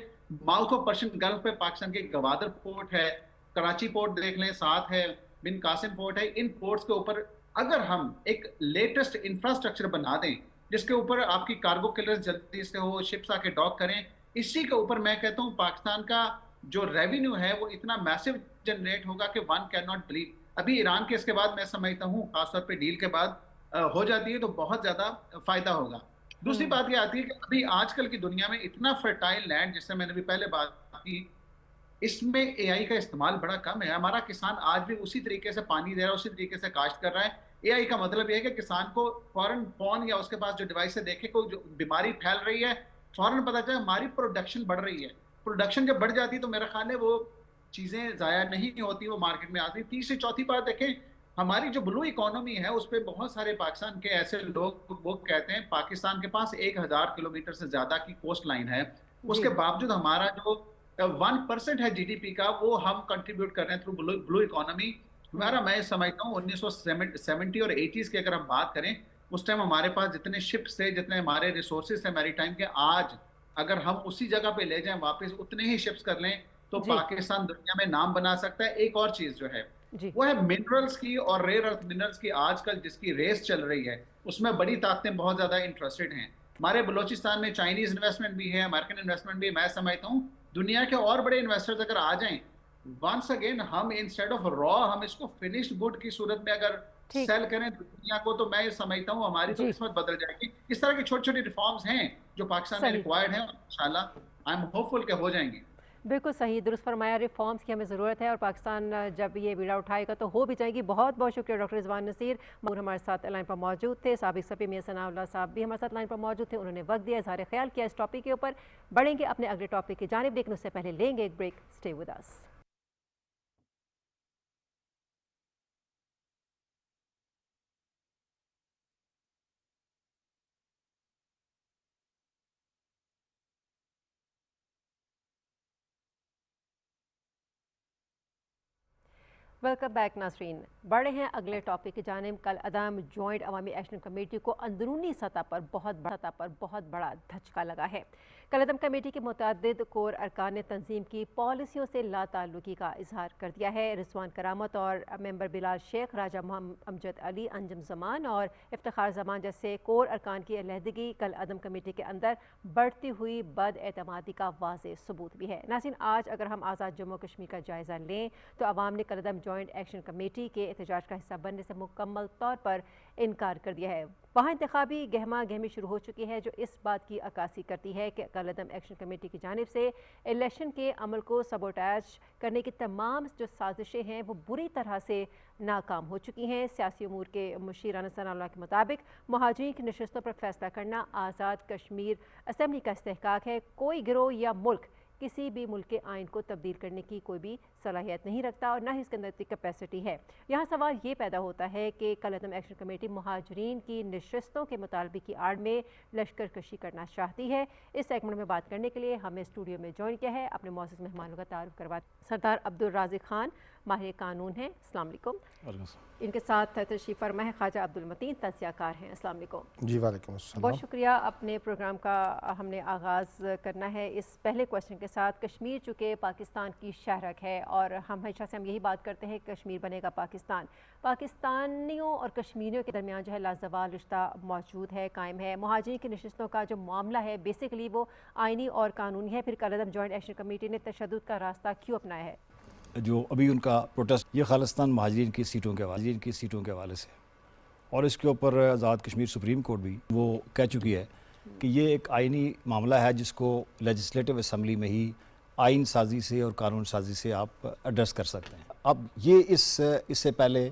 माउथ ऑफ पर्शियन गल्फ पे पाकिस्तान के गवादर पोर्ट है, कराची पोर्ट देख लें, साथ है बिन कासिम पोर्ट है। इन पोर्ट्स के ऊपर अगर हम एक लेटेस्ट इंफ्रास्ट्रक्चर बना दें जिसके ऊपर आपकी कार्गो क्लियरेंस जल्दी से हो, शिप्स आके डॉक करें, इसी के ऊपर मैं कहता हूँ पाकिस्तान का जो रेवेन्यू है वो इतना मैसिव जनरेट होगा कि वन कैन नॉट बिलीव। अभी ईरान के इसके बाद मैं समझता हूँ खासतौर पे डील के बाद हो जाती है तो बहुत ज्यादा फायदा होगा। दूसरी बात ये आती है कि अभी आजकल की दुनिया में इतना फर्टाइल लैंड, जिससे मैंने भी पहले बात की, इसमें एआई का इस्तेमाल बड़ा कम है। हमारा किसान आज भी उसी तरीके से पानी दे रहा है, उसी तरीके से काश्त कर रहा है। एआई का मतलब यह है कि किसान को फौरन फोन या उसके पास जो डिवाइस है देखे कोई जो बीमारी फैल रही है, फौरन पता चले हमारी प्रोडक्शन बढ़ रही है। प्रोडक्शन जब बढ़ जाती है तो मेरा ख्याल है वो चीजें जाया नहीं होती, वो मार्केट में आती। तीसरी चौथी बात देखें, हमारी जो ब्लू इकोनॉमी है उस पर बहुत सारे पाकिस्तान के ऐसे लोग वो कहते हैं पाकिस्तान के पास 1000 किलोमीटर से ज्यादा की कोस्ट लाइन है, उसके जी। बावजूद हमारा जो 1% है जीडीपी का वो हम कंट्रीब्यूट कर रहे हैं थ्रू ब्लू इकोनॉमी। हमारा मैं समझता हूँ 1970 और 80s की अगर हम बात करें, उस टाइम हमारे पास जितने शिप्स थे, जितने हमारे रिसोर्सेज थे मैरी टाइम के, आज अगर हम उसी जगह पे ले जाएं वापस उतने ही शिप्स कर लें तो जी। पाकिस्तान दुनिया में नाम बना सकता है। एक और चीज जो है जी। वो है मिनरल्स की और रेयर अर्थ मिनरल्स की। आजकल जिसकी रेस चल रही है उसमें बड़ी ताकतें बहुत ज्यादा इंटरेस्टेड हैं। हमारे बलोचिस्तान में चाइनीज इन्वेस्टमेंट भी है, अमेरिकन इन्वेस्टमेंट भी है। मैं समझता हूँ दुनिया के और बड़े इन्वेस्टर्स अगर आ जाएं, वंस अगेन हम इंस्टेड ऑफ रॉ हम इसको फिनिश्ड गुड की सूरत में अगर ठीक। सेल करें दुनिया को, तो मैं समझता हूँ हमारी तो जी। किस्मत बदल जाएगी। इस तरह की छोटी छोटी रिफॉर्म्स हैं जो पाकिस्तान में सही। रिक्वायर्ड हैं, इंशाल्लाह आई एम होपफुल के हो जाएंगी। बिल्कुल सही, दुरुस्त फरमाया। रिफॉर्म्स की हमें ज़रूरत है और पाकिस्तान जब ये बीड़ा उठाएगा तो हो भी जाएगी। बहुत बहुत शुक्रिया डॉक्टर रिजवान नसीर, हमारे साथ लाइन पर मौजूद थे। साबिक सफी मियां सनाउल्लाह साहब भी हमारे साथ लाइन पर मौजूद थे, उन्होंने वक्त दिया, इज़हार ख्याल किया इस टॉपिक के ऊपर। बढ़ेंगे अपने अगले टॉपिक की जानिब, लेकिन उससे पहले लेंगे एक break. Stay with us. Welcome back नाजरीन। बढ़े हैं अगले टॉपिक की जानिब। कल अदम जॉइंट अवामी एक्शन कमेटी को अंदरूनी सतह पर बहुत बड़ा धचका लगा है। कल अदम कमेटी के मुतअद्दिद कोर अरकान ने तंजीम की पॉलिसियों से लाताल्लुकी का इजहार कर दिया है। रिजवान करामत और मेंबर बिलाल शेख, राजा मोहम्मद अमजद अली, अंजुम जमान और इफ्तिखार जमान जैसे कोर अरकान की अलहदगी कल अदम कमेटी के अंदर बढ़ती हुई बदएतमादी का वाज़ेह सबूत भी है। नाज़रीन, आज अगर हम आज़ाद जम्मू कश्मीर का जायज़ा लें तो अवाम ने कल अदम जॉइंट एक्शन कमेटी के एहतजाज का हिस्सा बनने से मुकम्मल तौर पर इनकार कर दिया है। वहाँ इंतखाबी गहमा गहमी शुरू हो चुकी है जो इस बात की अक्कासी करती है कि कल अदम एक्शन कमेटी की जानिब से इलेक्शन के अमल को सबोटाज करने की तमाम जो साजिशें हैं वो बुरी तरह से नाकाम हो चुकी हैं। सियासी उमूर के मुशीर अनसर के मुताबिक महाजिरीन की नशस्तों पर फैसला करना आज़ाद कश्मीर असम्बली का इस्तेहकाक है। कोई गिरोह या मुल्क किसी भी मुल्क के आइन को तब्दील करने की कोई भी सलाहियत नहीं रखता और ना ही इसके अंदर इतनी कैपेसिटी है। यहाँ सवाल ये पैदा होता है कि कल अदम एक्शन कमेटी महाजरीन की नशस्तों के मुतालबे की आड़ में लश्कर कशी करना चाहती है। इस सेगमेंट में बात करने के लिए हमें स्टूडियो में ज्वाइन किया है, अपने मौजूद मेहमानों का तारुफ करवाते सरदार अब्दुल राज़िक खान, माहिर कानून हैं, अस्सलाम वालेकुम। इनके साथ तशरीफ़ फरमा है ख्वाजा अब्दुल मतीन, तज़कियाकार हैं, अस्सलाम वालेकुम। जी वालेकुम अस्सलाम। बहुत शुक्रिया। अपने प्रोग्राम का हमने आगाज़ करना है इस पहले क्वेश्चन के साथ। कश्मीर चूँकि पाकिस्तान की शहरक है और हमेशा से हम यही बात करते हैं कश्मीर बनेगा पाकिस्तान। पाकिस्तानियों और कश्मीरियों के दरमियान जो है लाजवाल रिश्ता मौजूद है, कायम है। महाजिरीन की नशस्तों का जो मामला है बेसिकली वो आइनी और कानूनी है। फिर कल अदम जॉइंट एक्शन कमेटी ने तशद्दुद का रास्ता क्यों अपनाया है? जो अभी उनका प्रोटेस्ट ये खालिस्तान महाजिरीन की सीटों के हवाले से, और इसके ऊपर आज़ाद कश्मीर सुप्रीम कोर्ट भी वो कह चुकी है कि ये एक आइनी मामला है जिसको लेजिस्लेटिव असम्बली में ही आइन साजी से और कानून साजी से आप एड्रेस कर सकते हैं। अब ये इससे पहले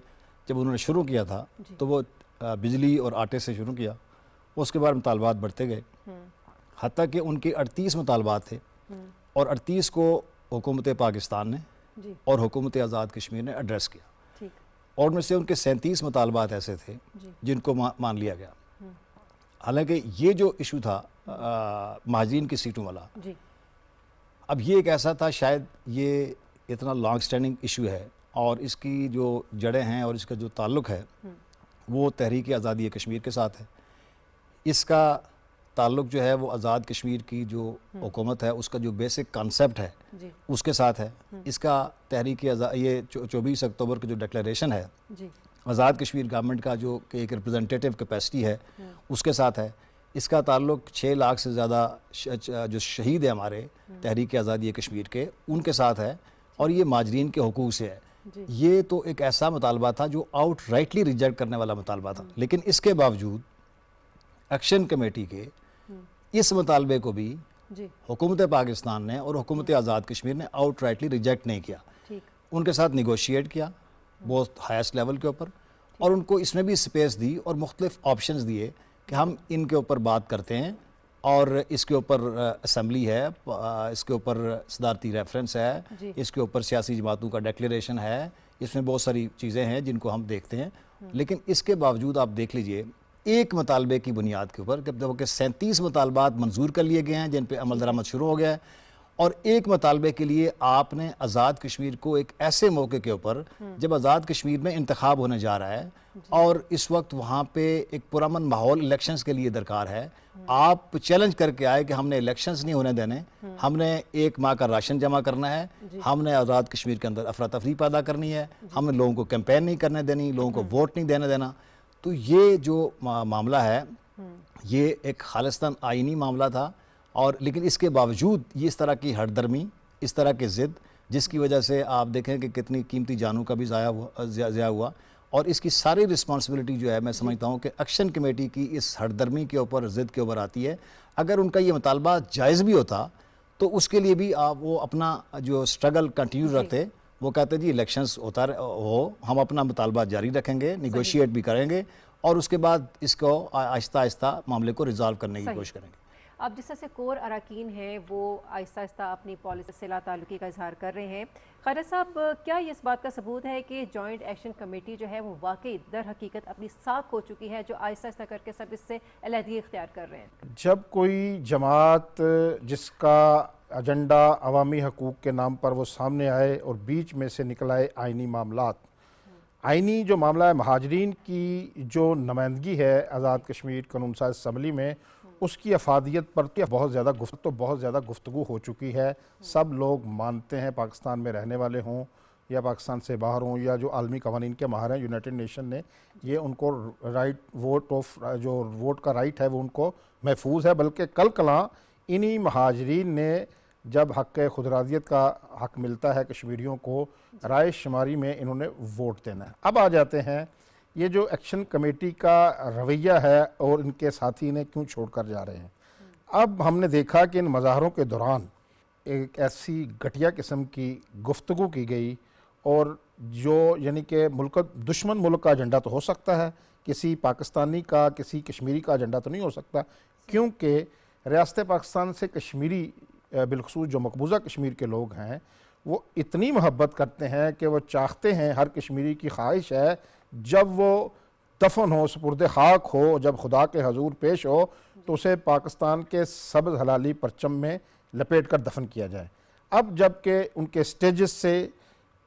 जब उन्होंने शुरू किया था तो वो बिजली और आटे से शुरू किया, उसके बाद मुतालबात बढ़ते गए, हत्ता कि उनके 38 मुतालबात थे और 38 को हुकूमत पाकिस्तान ने जी और हुकूमत आज़ाद कश्मीर ने एड्रेस किया, ठीक और उनमें से उनके 37 मुतालबात ऐसे थे जी जिनको मान लिया गया। हालांकि ये जो इशू था महाजरीन की सीटों वाला, जी अब ये एक ऐसा था, शायद ये इतना लॉन्ग स्टैंडिंग इशू है और इसकी जो जड़ें हैं और इसका जो ताल्लुक़ है वो तहरीक आज़ादी कश्मीर के साथ है। इसका ताल्लुक़ जो है वो आज़ाद कश्मीर की जो हुकूमत है उसका जो बेसिक कॉन्सेप्ट है जी उसके साथ है। इसका तहरीक ये 24 अक्टूबर की जो डिक्लेरेशन है जी आज़ाद कश्मीर गवर्नमेंट का जो कि एक रिप्रेजेंटेटिव कैपेसिटी है उसके साथ है। इसका ताल्लुक़ 6 लाख से ज़्यादा जो शहीद है हमारे तहरीक आज़ादी कश्मीर के उनके साथ है और ये माजरीन के हुकूक से है। जी ये तो एक ऐसा मुतालबा था जो आउट राइटली रिजेक्ट करने वाला मुतालबा था, लेकिन इसके बावजूद एक्शन कमेटी के इस मुतालबे को भी जी हुकूमत पाकिस्तान ने और हुकूमत आज़ाद कश्मीर ने आउट राइटली रिजेक्ट नहीं किया। ठीक उनके साथ निगोशिएट किया बहुत हाईएस्ट लेवल के ऊपर और उनको इसमें भी स्पेस दी और मुख्तलिफ ऑप्शंस दिए कि हम इनके ऊपर बात करते हैं और इसके ऊपर असम्बली है, इसके ऊपर सदारती रेफरेंस है, जी। इसके ऊपर सियासी जमातों का डिक्लेरेशन है, इसमें बहुत सारी चीज़ें हैं जिनको हम देखते हैं। लेकिन इसके बावजूद आप देख लीजिए एक मुतालबे की बुनियाद के ऊपर जबकि 37 मुतालबात मंजूर कर लिए गए हैं जिन पर अमल दरामद शुरू हो गया है और एक मुतालबे के लिए आपने आज़ाद कश्मीर को एक ऐसे मौके के ऊपर जब आज़ाद कश्मीर में इंतखाब होने जा रहा है और इस वक्त वहाँ पे एक पुरअमन माहौल इलेक्शंस के लिए दरकार है, आप चैलेंज करके आए कि हमने इलेक्शंस नहीं होने देने, हमने 1 माह का राशन जमा करना है, हमने आज़ाद कश्मीर के अंदर अफरा तफरी पैदा करनी है, हमने लोगों को कैंपेन नहीं करने देनी, लोगों को वोट नहीं देने देना। तो ये जो मामला है ये एक खालिस्तान आइनी मामला था और लेकिन इसके बावजूद ये इस तरह की हरदर्मी, इस तरह की ज़िद जिसकी वजह से आप देखें कि कितनी कीमती जानों का भी ज़ाया हुआ और इसकी सारी रिस्पॉन्सिबिलिटी जो है मैं समझता हूँ कि एक्शन कमेटी की इस हरदर्मी के ऊपर, ज़िद के ऊपर आती है। अगर उनका ये मुतालबा जायज़ भी होता तो उसके लिए भी आप वो अपना जो स्ट्रगल कंटिन्यू रखते, वो कहते जी इलेक्शंस होता हो, हम अपना मुतालबा जारी रखेंगे, निगोशिएट भी करेंगे और उसके बाद इसको आहिस्ता आहिस्ता मामले को रिजॉल्व करने की कोशिश करेंगे। अब जिस तरह से कोर अरकान हैं वो आहिस्ता आहिस्ता अपनी पॉलिसी से ताल्लुकी का इजहार कर रहे हैं, खैर साहब क्या ये इस बात का सबूत है कि जॉइंट एक्शन कमेटी जो है वो वाकई दर हकीकत अपनी साख हो चुकी है, जो आहिस्ता आहिस्ता करके सब इससे अलहदगी इख्तियार कर रहे हैं? जब कोई जमात जिसका एजेंडा अवामी हकूक़ के नाम पर वो सामने आए और बीच में से निकल आए आइनी मामलात, आइनी जो मामला है महाजरीन की जो नुमाइंदगी है आज़ाद कश्मीर कानून साज असम्बली में, उसकी अफादियत पर बहुत ज़्यादा गुफ्तगू हो चुकी है। सब लोग मानते हैं, पाकिस्तान में रहने वाले हों या पाकिस्तान से बाहर हों या जो आलमी कवानीन के माहिर हैं, यूनाइटेड नेशन ने ये उनको राइट वोट का राइट है वो उनको महफूज है। बल्कि कल कलां इन्हीं महाजरीन ने जब हक़ खुदरादियत का हक़ मिलता है कश्मीरियों को, राय शुमारी में इन्होंने वोट देना है। अब आ जाते हैं ये जो एक्शन कमेटी का रवैया है और इनके साथी इन्हें क्यों छोड़कर जा रहे हैं। अब हमने देखा कि इन मज़ाहरों के दौरान एक ऐसी घटिया किस्म की गुफ्तगू की गई और जो यानी कि दुश्मन मुल्क का एजेंडा तो हो सकता है, किसी पाकिस्तानी का, किसी कश्मीरी का एजेंडा तो नहीं हो सकता, क्योंकि रियासत पाकिस्तान से कश्मीरी बिलखसूस जो मकबूजा कश्मीर के लोग हैं वो इतनी मोहब्बत करते हैं कि वो चाहते हैं, हर कश्मीरी की ख्वाहिश है जब वो दफन हो, सुपुर्द खाक हो, जब खुदा के हजूर पेश हो तो उसे पाकिस्तान के सब्ज़ हलाली परचम में लपेट कर दफन किया जाए। अब जबकि उनके स्टेजेस से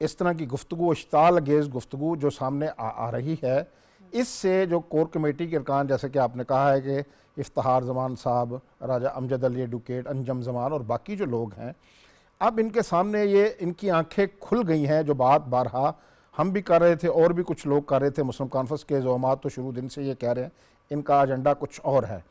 इस तरह की गुफ्तगू, इश्ताल अंगेज़ गुफ्तगू जो सामने आ रही है, इससे जो कोर कमेटी के अरकान जैसे कि आपने कहा है कि इफ्तिखार जमान साहब, राजा अमजद अली एडवोकेट, अंजम जमान और बाकी जो लोग हैं, अब इनके सामने ये इनकी आंखें खुल गई हैं। जो बात बारहा हम भी कर रहे थे और भी कुछ लोग कर रहे थे, मुस्लिम कॉन्फ्रेंस के ज़ोमात तो शुरू दिन से ये कह रहे हैं इनका एजेंडा कुछ और है।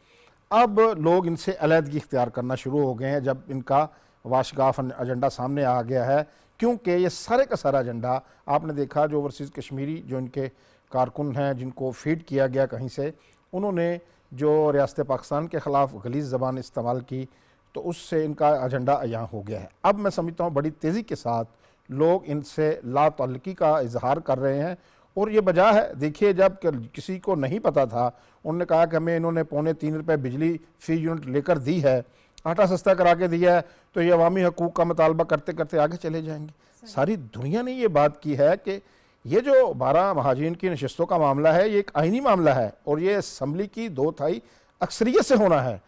अब लोग इनसे अलहदगी इख्तियार करना शुरू हो गए हैं जब इनका वाशगाफ एजेंडा सामने आ गया है, क्योंकि ये सारे का सारा एजेंडा आपने देखा जो ओवरसीज़ कश्मीरी जो इनके कारकुन हैं जिनको फीड किया गया कहीं से, उन्होंने जो रियासत पाकिस्तान के ख़िलाफ़ गलीज़ ज़बान इस्तेमाल की तो उससे इनका एजेंडा यहाँ हो गया है। अब मैं समझता हूँ बड़ी तेज़ी के साथ लोग इनसे लातल्लुकी का इजहार कर रहे हैं और ये वजह है, देखिए जब किसी को नहीं पता था, उन्होंने कहा कि हमें इन्होंने 2.25 रुपये बिजली फी यूनिट लेकर दी है, आटा सस्ता करा के दिया है, तो ये अवामी हकूक़ का मुतालबा करते करते आगे चले जाएंगे। सारी दुनिया ने ये बात की है कि ये जो 12 महाजिरीन की नशस्तों का मामला है, ये एक आइनी मामला है और ये असम्बली की 2/3 अक्सरियत से होना है।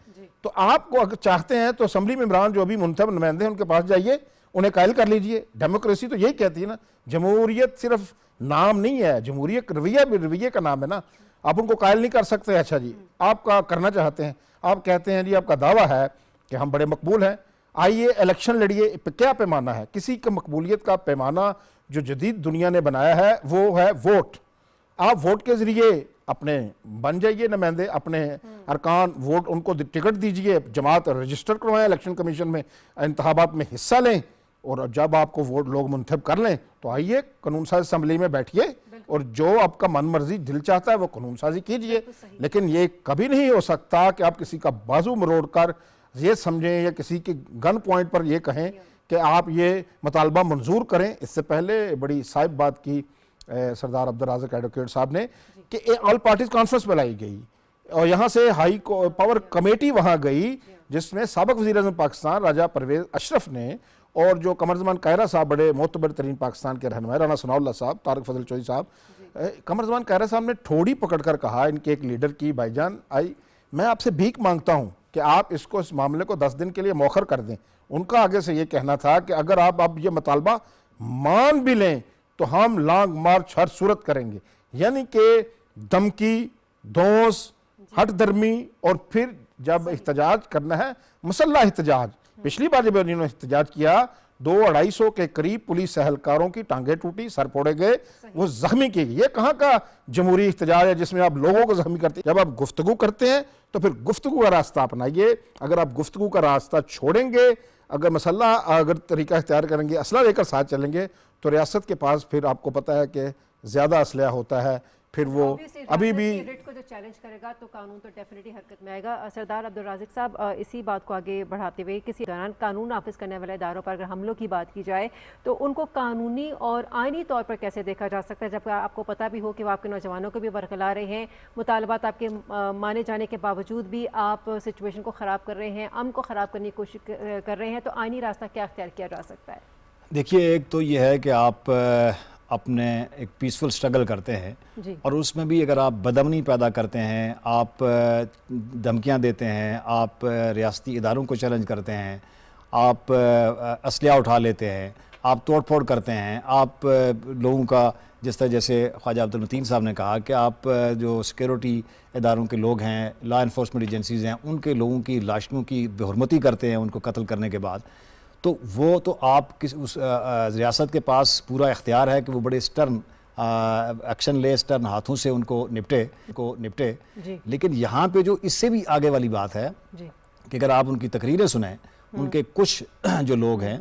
तो आपको अगर चाहते हैं तो असम्बली मेंबरान जो भी मुंतखब नुमाइंदे हैं उनके पास जाइए, उन्हें कायल कर लीजिए। डेमोक्रेसी तो यही कहती है ना, जमहूरियत सिर्फ नाम नहीं है, जमहूरियत रवैया भी रवैये का नाम है ना। आप उनको कायल नहीं कर सकते। अच्छा जी, आपका करना चाहते हैं, आप कहते हैं जी आपका दावा है कि हम बड़े मकबूल हैं, आइए इलेक्शन लड़िए। क्या पैमाना है? किसी की मकबूलियत का पैमाना जो जदीद दुनिया ने बनाया है वो है वोट। आप वोट के ज़रिए अपने बन जाइए नुमाइंदे, अपने अरकान वोट उनको टिकट दीजिए, जमात रजिस्टर करवाएं इलेक्शन कमीशन में, इंतखाबात में हिस्सा लें, और जब आपको वोट लोग मुंतखब कर लें तो आइए कानून साज असम्बली में बैठिए और जो आपका मन मर्जी दिल चाहता है वो कानून साजी कीजिए। लेकिन ये कभी नहीं हो सकता कि आप किसी का बाजू मरोड़ कर ये समझें या किसी के गन पॉइंट पर ये कहें कि आप ये मुतालबा मंजूर करें। इससे पहले बड़ी साहिब बात की सरदार अब्दुल राज़िक एडवोकेट साहब ने कि ऑल पार्टीज कॉन्फ्रेंस बुलाई गई और यहाँ से हाई पावर कमेटी वहाँ गई, जिसमें साबिक़ वज़ीर-ए-आज़म पाकिस्तान राजा परवेज़ अशरफ ने और जो कमरज़मान कायरा साहब बड़े मोतबर तरीन पाकिस्तान के रहनुमा, राना सनाउल्लाह साहब, तारिक फजल चौधरी साहब, कमरज़मान कायरा साहब ने ठोड़ी पकड़ कर कहा इनके एक लीडर की, भाईजान आई मैं आपसे भीख मांगता हूँ कि आप इसको इस मामले को 10 दिन के लिए मौखर कर दें। उनका आगे से ये कहना था कि अगर आप अब ये मुतालबा मान भी लें तो हम लॉन्ग मार्च हर सूरत करेंगे, यानी कि धमकी, धौंस, हट दर्मी, और फिर जब एहतजाज करना है मुसल्लह एहतजाज। पिछली बार जब उन्होंने एहतजाज किया 200-250 के करीब पुलिस एहलकारों की टांगें टूटी, सर फोड़े गए, वो जख्मी किए गए। ये कहाँ का जमहूरी एहतजाज है जिसमें आप लोगों को जख्मी करते हैं? जब आप गुफ्तगू करते हैं तो फिर गुफ्तगू का रास्ता अपनाइए। अगर आप गुफ्तगू का रास्ता छोड़ेंगे, अगर मसल्ला अगर तरीका इख्तियार करेंगे, असला लेकर साथ चलेंगे, तो रियासत के पास फिर आपको पता है कि ज़्यादा असलहा होता है, फिर वो अभी भी को जो चैलेंज करेगा तो कानून तो डेफिनेटली हरकत में आएगा। सरदार अब्दुल राज़िक साहब, इसी बात को आगे बढ़ाते हुए किसी दौरान कानून नाफिज करने वाले इदारों पर अगर हमलों की बात की जाए तो उनको कानूनी और आइनी तौर पर कैसे देखा जा सकता है, जब आपको पता भी हो कि वो आपके नौजवानों को भी बरकला रहे हैं, मुतालबात आपके माने जाने के बावजूद भी आप सिचुएशन को ख़राब कर रहे हैं, अमन को ख़राब करने की कोशिश कर रहे हैं, तो आइनी रास्ता क्या अख्तियार किया जा सकता है? देखिए, एक तो ये है कि आप अपने एक पीसफुल स्ट्रगल करते हैं और उसमें भी अगर आप बदअमनी पैदा करते हैं, आप धमकियां देते हैं, आप रियासती इदारों को चैलेंज करते हैं, आप असलहा उठा लेते हैं, आप तोड़ फोड़ करते हैं, आप लोगों का जिस तरह जैसे ख्वाजा अब्दुल मतीन साहब ने कहा कि आप जो सिक्योरिटी इदारों के लोग हैं, लॉ इन्फोर्समेंट एजेंसीज़ हैं, उनके लोगों की लाशों की बेहुरमती करते हैं उनको कत्ल करने के बाद, तो वो तो आप उस रियासत के पास पूरा इख्तियार है कि वो बड़े स्टर्न एक्शन ले, स्टर्न हाथों से उनको निपटे। लेकिन यहाँ पे जो इससे भी आगे वाली बात है कि अगर आप उनकी तकरीरें सुने, उनके कुछ जो लोग हैं,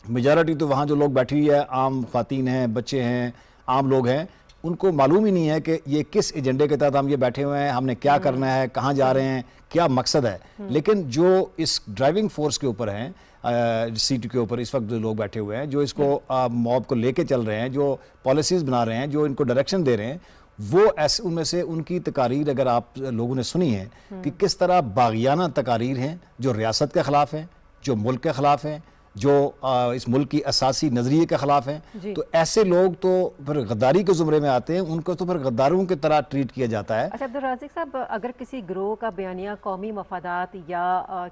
मेजॉरिटी तो वहाँ जो लोग बैठी हुई है, आम ख़वातीन हैं, बच्चे हैं, आम लोग हैं, उनको मालूम ही नहीं है कि ये किस एजेंडे के तहत हम ये बैठे हुए हैं, हमने क्या करना है, कहाँ जा रहे हैं, क्या मकसद है। लेकिन जो इस ड्राइविंग फोर्स के ऊपर हैं, सीट के ऊपर इस वक्त जो लोग बैठे हुए हैं, जो इसको मॉब को लेके चल रहे हैं, जो पॉलिसीज़ बना रहे हैं, जो इनको डायरेक्शन दे रहे हैं, वो ऐसे उनमें से उनकी तकारीर अगर आप लोगों ने सुनी है कि किस तरह बागियाना तकारीर हैं जो रियासत के ख़िलाफ़ हैं, जो मुल्क के ख़िलाफ़ हैं, जो इस मुल्क की असासी नज़रिए के ख़िलाफ़ हैं, तो ऐसे लोग तो फिर गद्दारी के ज़ुमरे में आते हैं, उनको तो फिर गद्दारों की तरह ट्रीट किया जाता है। अच्छा अब्दुल राज़िक साहब, अगर किसी ग्रोह का बयानिया कौमी मफादात या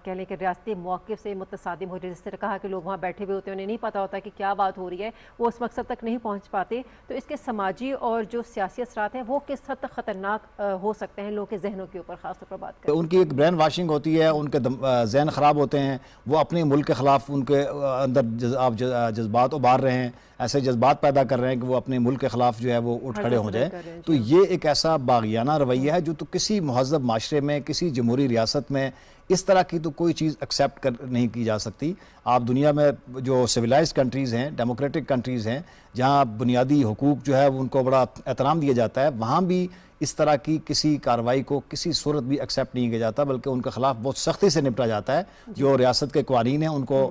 कह लें कि रियासती मौक़िफ़ से मुतसादिम हो जाए, जिस तरह कहा कि लोग वहाँ बैठे हुए होते हैं, उन्हें नहीं पता होता कि क्या बात हो रही है, वो उस मकसद तक नहीं पहुँच पाते, तो इसके समाजी और जो सियासी असरात हैं वो किस हद तक ख़तरनाक हो सकते हैं लोगों के जहनों के ऊपर ख़ास तौर पर बात करें? उनकी एक ब्रेन वाशिंग होती है, उनके जहन ख़राब होते हैं, वो अपने मुल्क के ख़िलाफ़ उनके अंदर आप जज्बात उबार रहे हैं, ऐसे जज्बात पैदा कर रहे हैं कि वो अपने मुल्क के ख़िलाफ़ जो है वो उठ खड़े हो जाए। तो ये एक ऐसा बागियाना रवैया है जो तो किसी महज़ब माशरे में, किसी जमहूरी रियासत में इस तरह की तो कोई चीज़ एक्सेप्ट नहीं की जा सकती। आप दुनिया में जो सिविलाइज्ड कंट्रीज़ हैं, डेमोक्रेटिक कंट्रीज़ हैं, जहाँ बुनियादी हुकूक जो है उनको बड़ा एहतराम दिया जाता है, वहाँ भी इस तरह की किसी कार्रवाई को किसी सूरत भी एक्सेप्ट नहीं किया जाता, बल्कि उनके खिलाफ बहुत सख्ती से निपटा जाता है। जो रियासत के कानून हैं उनको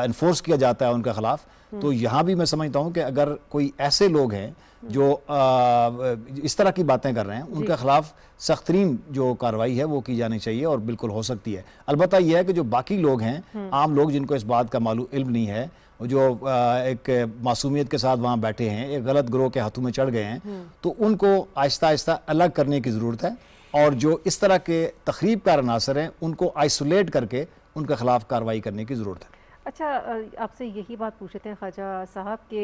इन्फोर्स किया जाता है उनके खिलाफ। तो यहाँ भी मैं समझता हूँ कि अगर कोई ऐसे लोग हैं जो इस तरह की बातें कर रहे हैं, उनके खिलाफ सख्त तरीन जो कार्रवाई है वो की जानी चाहिए और बिल्कुल हो सकती है। अलबत्ता यह है कि जो बाकी लोग हैं, आम लोग जिनको इस बात का मालूम इल्म नहीं है, जो एक मासूमियत के साथ वहाँ बैठे हैं, एक गलत ग्रोह के हाथों में चढ़ गए हैं, तो उनको आहिस्ता आहिस्ता अलग करने की ज़रूरत है। और जो इस तरह के तखरीब का अनासर हैं उनको आइसोलेट करके उनके खिलाफ कार्रवाई करने की ज़रूरत है। अच्छा, आपसे यही बात पूछते हैं ख्वाजा साहब के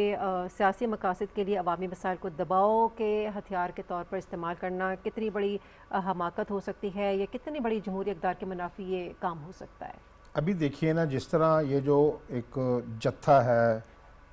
सियासी मकासद के लिए अवामी मसाइल को दबाव के हथियार के तौर पर इस्तेमाल करना कितनी बड़ी हमाकत हो सकती है, या कितनी बड़ी जमहूरी इक़्तिदार के मुनाफी ये काम हो सकता है? अभी देखिए ना, जिस तरह ये जो एक जत्था है,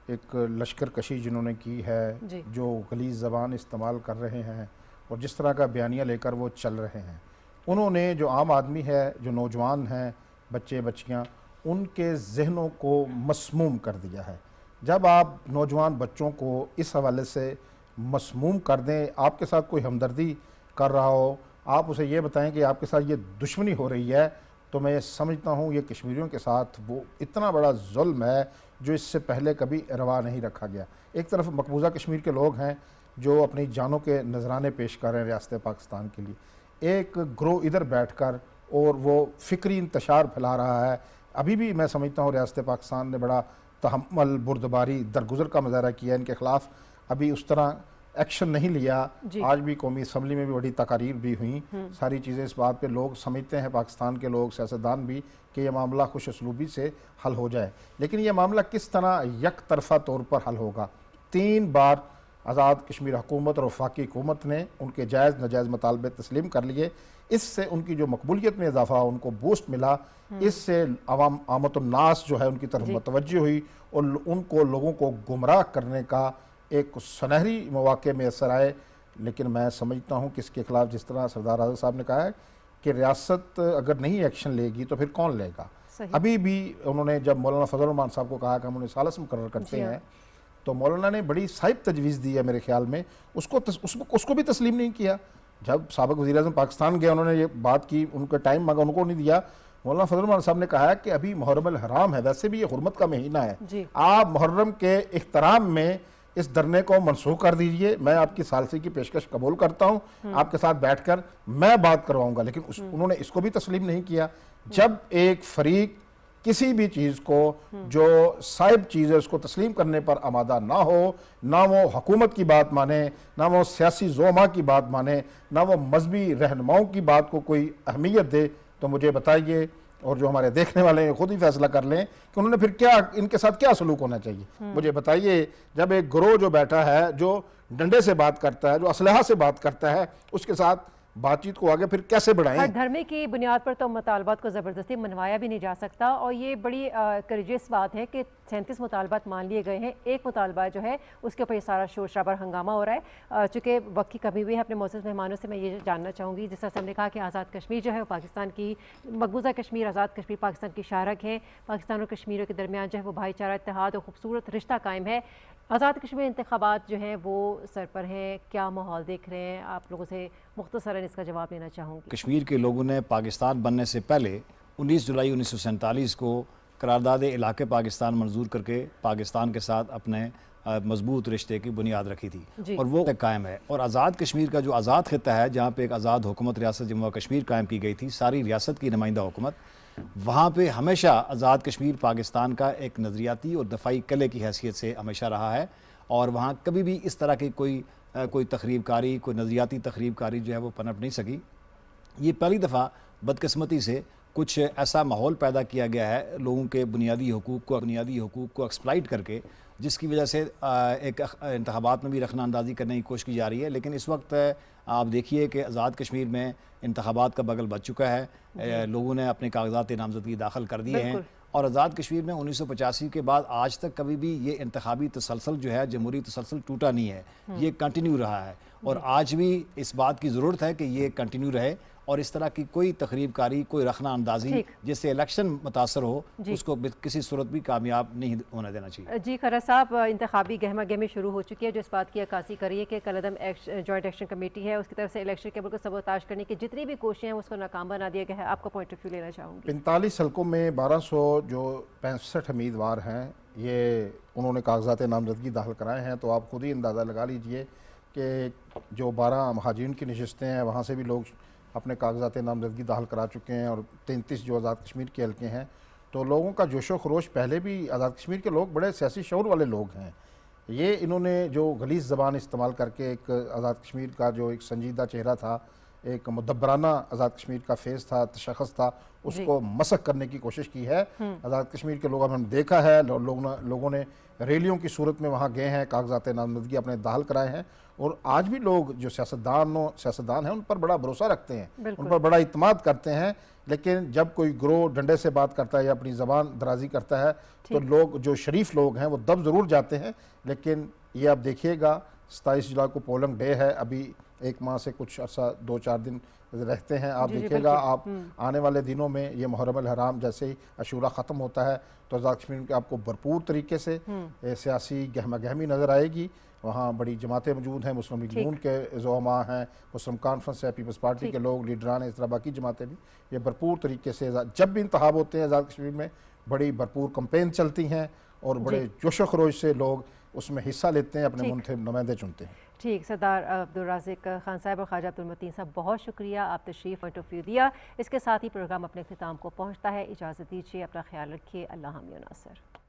एक लश्कर कशी जिन्होंने की है, जो गलीज़ ज़बान इस्तेमाल कर रहे हैं और जिस तरह का बयानिया लेकर वो चल रहे हैं, उन्होंने जो आम आदमी है, जो नौजवान हैं, बच्चे बच्चियाँ, उनके जहनों को मसमूम कर दिया है। जब आप नौजवान बच्चों को इस हवाले से मसमूम कर दें, आपके साथ कोई हमदर्दी कर रहा हो, आप उसे ये बताएं कि आपके साथ ये दुश्मनी हो रही है, तो मैं समझता हूँ ये कश्मीरियों के साथ वो इतना बड़ा जुल्म है जो इससे पहले कभी रवा नहीं रखा गया। एक तरफ मकबूजा कश्मीर के लोग हैं जो अपनी जानों के नजराने पेश कर रहे हैं रियासत पाकिस्तान के लिए, एक ग्रोह इधर बैठकर और वो फ़िक्री इंतशार फैला रहा है। अभी भी मैं समझता हूँ रियासत पाकिस्तान ने बड़ा तहम्मुल, बुर्दबारी, दरगुजर का मुजाहरा किया, इनके ख़िलाफ़ अभी उस तरह एक्शन नहीं लिया। आज भी कौमी असम्बली में भी बड़ी तकारीर भी हुई, सारी चीज़ें इस बात पे लोग समझते हैं, पाकिस्तान के लोग, सियासतदान भी, कि यह मामला खुश असलूबी से हल हो जाए। लेकिन यह मामला किस तरह यक तरफ़ा तौर पर हल होगा? 3 बार आज़ाद कश्मीर हुकूमत और वफाकी हुकूमत ने उनके जायज़ नाजायज़ मुतालबे तस्लीम कर लिए। इससे उनकी जो मकबूलियत में इजाफा, उनको बूस्ट मिला, इससे अवाम आमतुन्नास जो है उनकी तरफ मुतवज्जो हुई और उनको लोगों को गुमराह करने का एक सुनहरी मौके में असर आए। लेकिन मैं समझता हूँ कि इसके खिलाफ, जिस तरह सरदार आज़ाद साहब ने कहा है कि रियासत अगर नहीं एक्शन लेगी तो फिर कौन लेगा। अभी भी उन्होंने जब मौलाना फजल रहमान साहब को कहा कि हम उन्हें सालस मुकर्रर करते हैं, तो मौलाना ने बड़ी साहिब तजवीज़ दी है मेरे ख्याल में, उसको भी तस्लीम नहीं किया। जब साबिक़ वज़ीर-ए-आज़म पाकिस्तान गए, उन्होंने ये बात की, उनका टाइम मांगा, उनको नहीं दिया। मौलाना फजल रहमान साहब ने कहा कि अभी मुहर्रम अल हराम है, वैसे भी ये हुर्मत का महीना है, आप मुहर्रम के इख्तराम में इस धरने को मनसूख कर दीजिए। मैं आपकी सालसी की पेशकश कबूल करता हूँ, आपके साथ बैठकर मैं बात करवाऊंगा। लेकिन उन्होंने इसको भी तस्लीम नहीं किया। जब एक फरीक किसी भी चीज़ को जो साहिब चीज़ है उसको तस्लीम करने पर आमादा ना हो, ना वो हुकूमत की बात माने, ना वो सियासी ज़ोमा की बात माने, ना वो मजहबी रहनुमाओं की बात को कोई अहमियत दे, तो मुझे बताइए, और जो हमारे देखने वाले हैं खुद ही फैसला कर लें कि उन्होंने फिर क्या, इनके साथ क्या सलूक होना चाहिए। मुझे बताइए, जब एक गिरोह जो बैठा है, जो डंडे से बात करता है, जो असलहा से बात करता है, उसके साथ बातचीत को आगे फिर कैसे बढ़ाएं? धर्मे की बुनियाद पर तो मुतालबात को ज़बरदस्ती मनवाया भी नहीं जा सकता, और ये बड़ी करेजियस बात है कि 37 मुतालबात मान लिए गए हैं। एक मुतालबा जो है उसके ऊपर ये सारा शोर शराबा हंगामा हो रहा है। चूँकि वक्त की कमी हुई है, अपने मौजूद मेहमानों से मैं ये जानना चाहूँगी, जिस तरह से हमने कहा कि आज़ाद कश्मीर जो है वो पाकिस्तान की, मकबूजा कश्मीर, आज़ाद कश्मीर पाकिस्तान की शारक है। पाकिस्तान और कश्मीरों के दरमियान जो है वो भाईचारा, इत्तेहाद और खूबसूरत रिश्ता कायम है। आज़ाद कश्मीर इंतखाबात जो हैं वो सर पर हैं, क्या माहौल देख रहे हैं? आप लोगों से मुख्तसरन इसका जवाब लेना चाहूँगी। कश्मीर के लोगों ने पाकिस्तान बनने से पहले 19 जुलाई 1947 को करारदाद इलाके पाकिस्तान मंजूर करके पाकिस्तान के साथ अपने मजबूत रिश्ते की बुनियाद रखी थी, और वो कायम है। और आज़ाद कश्मीर का जो आज़ाद खित्ता है, जहाँ पे एक आज़ाद हुकूमत रियासत जम्मू व कश्मीर कायम की गई थी, सारी रियासत की नुमाइंदा हुकूमत, वहाँ पे हमेशा आज़ाद कश्मीर पाकिस्तान का एक नज़रियाती और दफ़ाई किले की हैसियत से हमेशा रहा है। और वहाँ कभी भी इस तरह की कोई तखरीबकारी, कोई नज़रियाती तखरीबकारी जो है वो पनप नहीं सकी। ये पहली दफ़ा बदकिस्मती से कुछ ऐसा माहौल पैदा किया गया है लोगों के बुनियादी हुकूक को एक्सप्लाइट करके, जिसकी वजह से एक इंतखाबात में भी रखना अंदाजी करने की कोशिश की जा रही है। लेकिन इस वक्त आप देखिए कि आज़ाद कश्मीर में इंतखाबात का बगल बच चुका है, लोगों ने अपने कागजात नामजदगी दाखिल कर दिए हैं। और आज़ाद कश्मीर में 1985 के बाद आज तक कभी भी ये इंतखाबी तसलसल जो है, जमहूरी तसलसल टूटा नहीं है, ये कंटिन्यू रहा है। और आज भी इस बात की ज़रूरत है कि ये कंटिन्यू रहे और इस तरह की कोई तकरीबकारी, कोई रखना अंदाजी ठीक। जिससे इलेक्शन मुतासर हो, जी। उसको किसी सूरत भी कामयाब नहीं होने देना चाहिए। जी खरा साहब, इंतखाबी गहमा गहमी शुरू हो चुकी है, जो इस बात की अक्कासी कर रही है कि कलअदम जॉइंट एक्शन कमेटी है, उसकी तरफ से इलेक्शन केबल को सबोताज करने की जितनी भी कोशिशें हैं उसको नाकाम बना दिया गया है। आपका पॉइंट ऑफ व्यू लेना चाहूँगी। 45 हलकों में 1200 जो 65 उम्मीदवार हैं, ये उन्होंने कागजात नामजदगी दाखिल कराए हैं। तो आप खुद ही अंदाज़ा लगा लीजिए कि जो 12 महाजिरीन की नशस्तें हैं वहाँ से भी लोग अपने कागजात नामजदगी दाखिल करा चुके हैं, और 33 जो आज़ाद कश्मीर के हल्के हैं। तो लोगों का जोशो खरोश, पहले भी आज़ाद कश्मीर के लोग बड़े सियासी शऊर वाले लोग हैं। ये इन्होंने जो गलीज़ ज़बान इस्तेमाल करके एक आज़ाद कश्मीर का जो एक संजीदा चेहरा था, एक मुदब्बराना आज़ाद कश्मीर का फेस था, तशख़्ख़ुस था, उसको मसक करने की कोशिश की है। आज़ाद कश्मीर के लोग हमने देखा है, लोगों ने रैलियों की सूरत में वहाँ गए हैं, कागजात नामजदगी अपने दाखिल कराए हैं। और आज भी लोग जो सियासतदान हैं उन पर बड़ा भरोसा रखते हैं, उन पर बड़ा इत्मीनान करते हैं। लेकिन जब कोई गिरोह डंडे से बात करता है या अपनी ज़बान दराजी करता है, तो लोग जो शरीफ लोग हैं वो दब ज़रूर जाते हैं। लेकिन ये आप देखिएगा, 27 जुलाई को पोलिंग डे है, अभी एक माह से कुछ अर्सा 2-4 दिन रहते हैं। आप देखिएगा, आप आने वाले दिनों में ये मुहर्रम अल हराम जैसे ही अशूरा ख़त्म होता है तो आज़ाद कश्मीर के आपको भरपूर तरीके से सियासी गहमा गहमी नज़र आएगी। वहाँ बड़ी जमातें मौजूद हैं, मुस्लिम लीग नून के ज़ोमा हैं, मुस्लिम कॉन्फ्रेंस है, पीपल्स पार्टी के लोग लीडरान हैं, इस तरह बाकी जमातें भी, ये भरपूर तरीके से जब भी इंतखाब होते हैं आज़ाद कश्मीर में बड़ी भरपूर कंपेन चलती हैं और बड़े जोशो खरोश से लोग उसमें हिस्सा लेते हैं, अपने मुंतखब नुमाइंदे चुनते हैं। ठीक, सरदार अब्दुल राज़िक खान साहब और ख्वाजा अब्दुल मतीन साहब, बहुत शुक्रिया, आप तशरीफ़ पॉइंट ऑफ व्यू दिया। इसके साथ ही प्रोग्राम अपने अख्तिताम को पहुँचता है। इजाज़त दीजिए, अपना ख्याल रखिए। अल्लाह हामी नासर।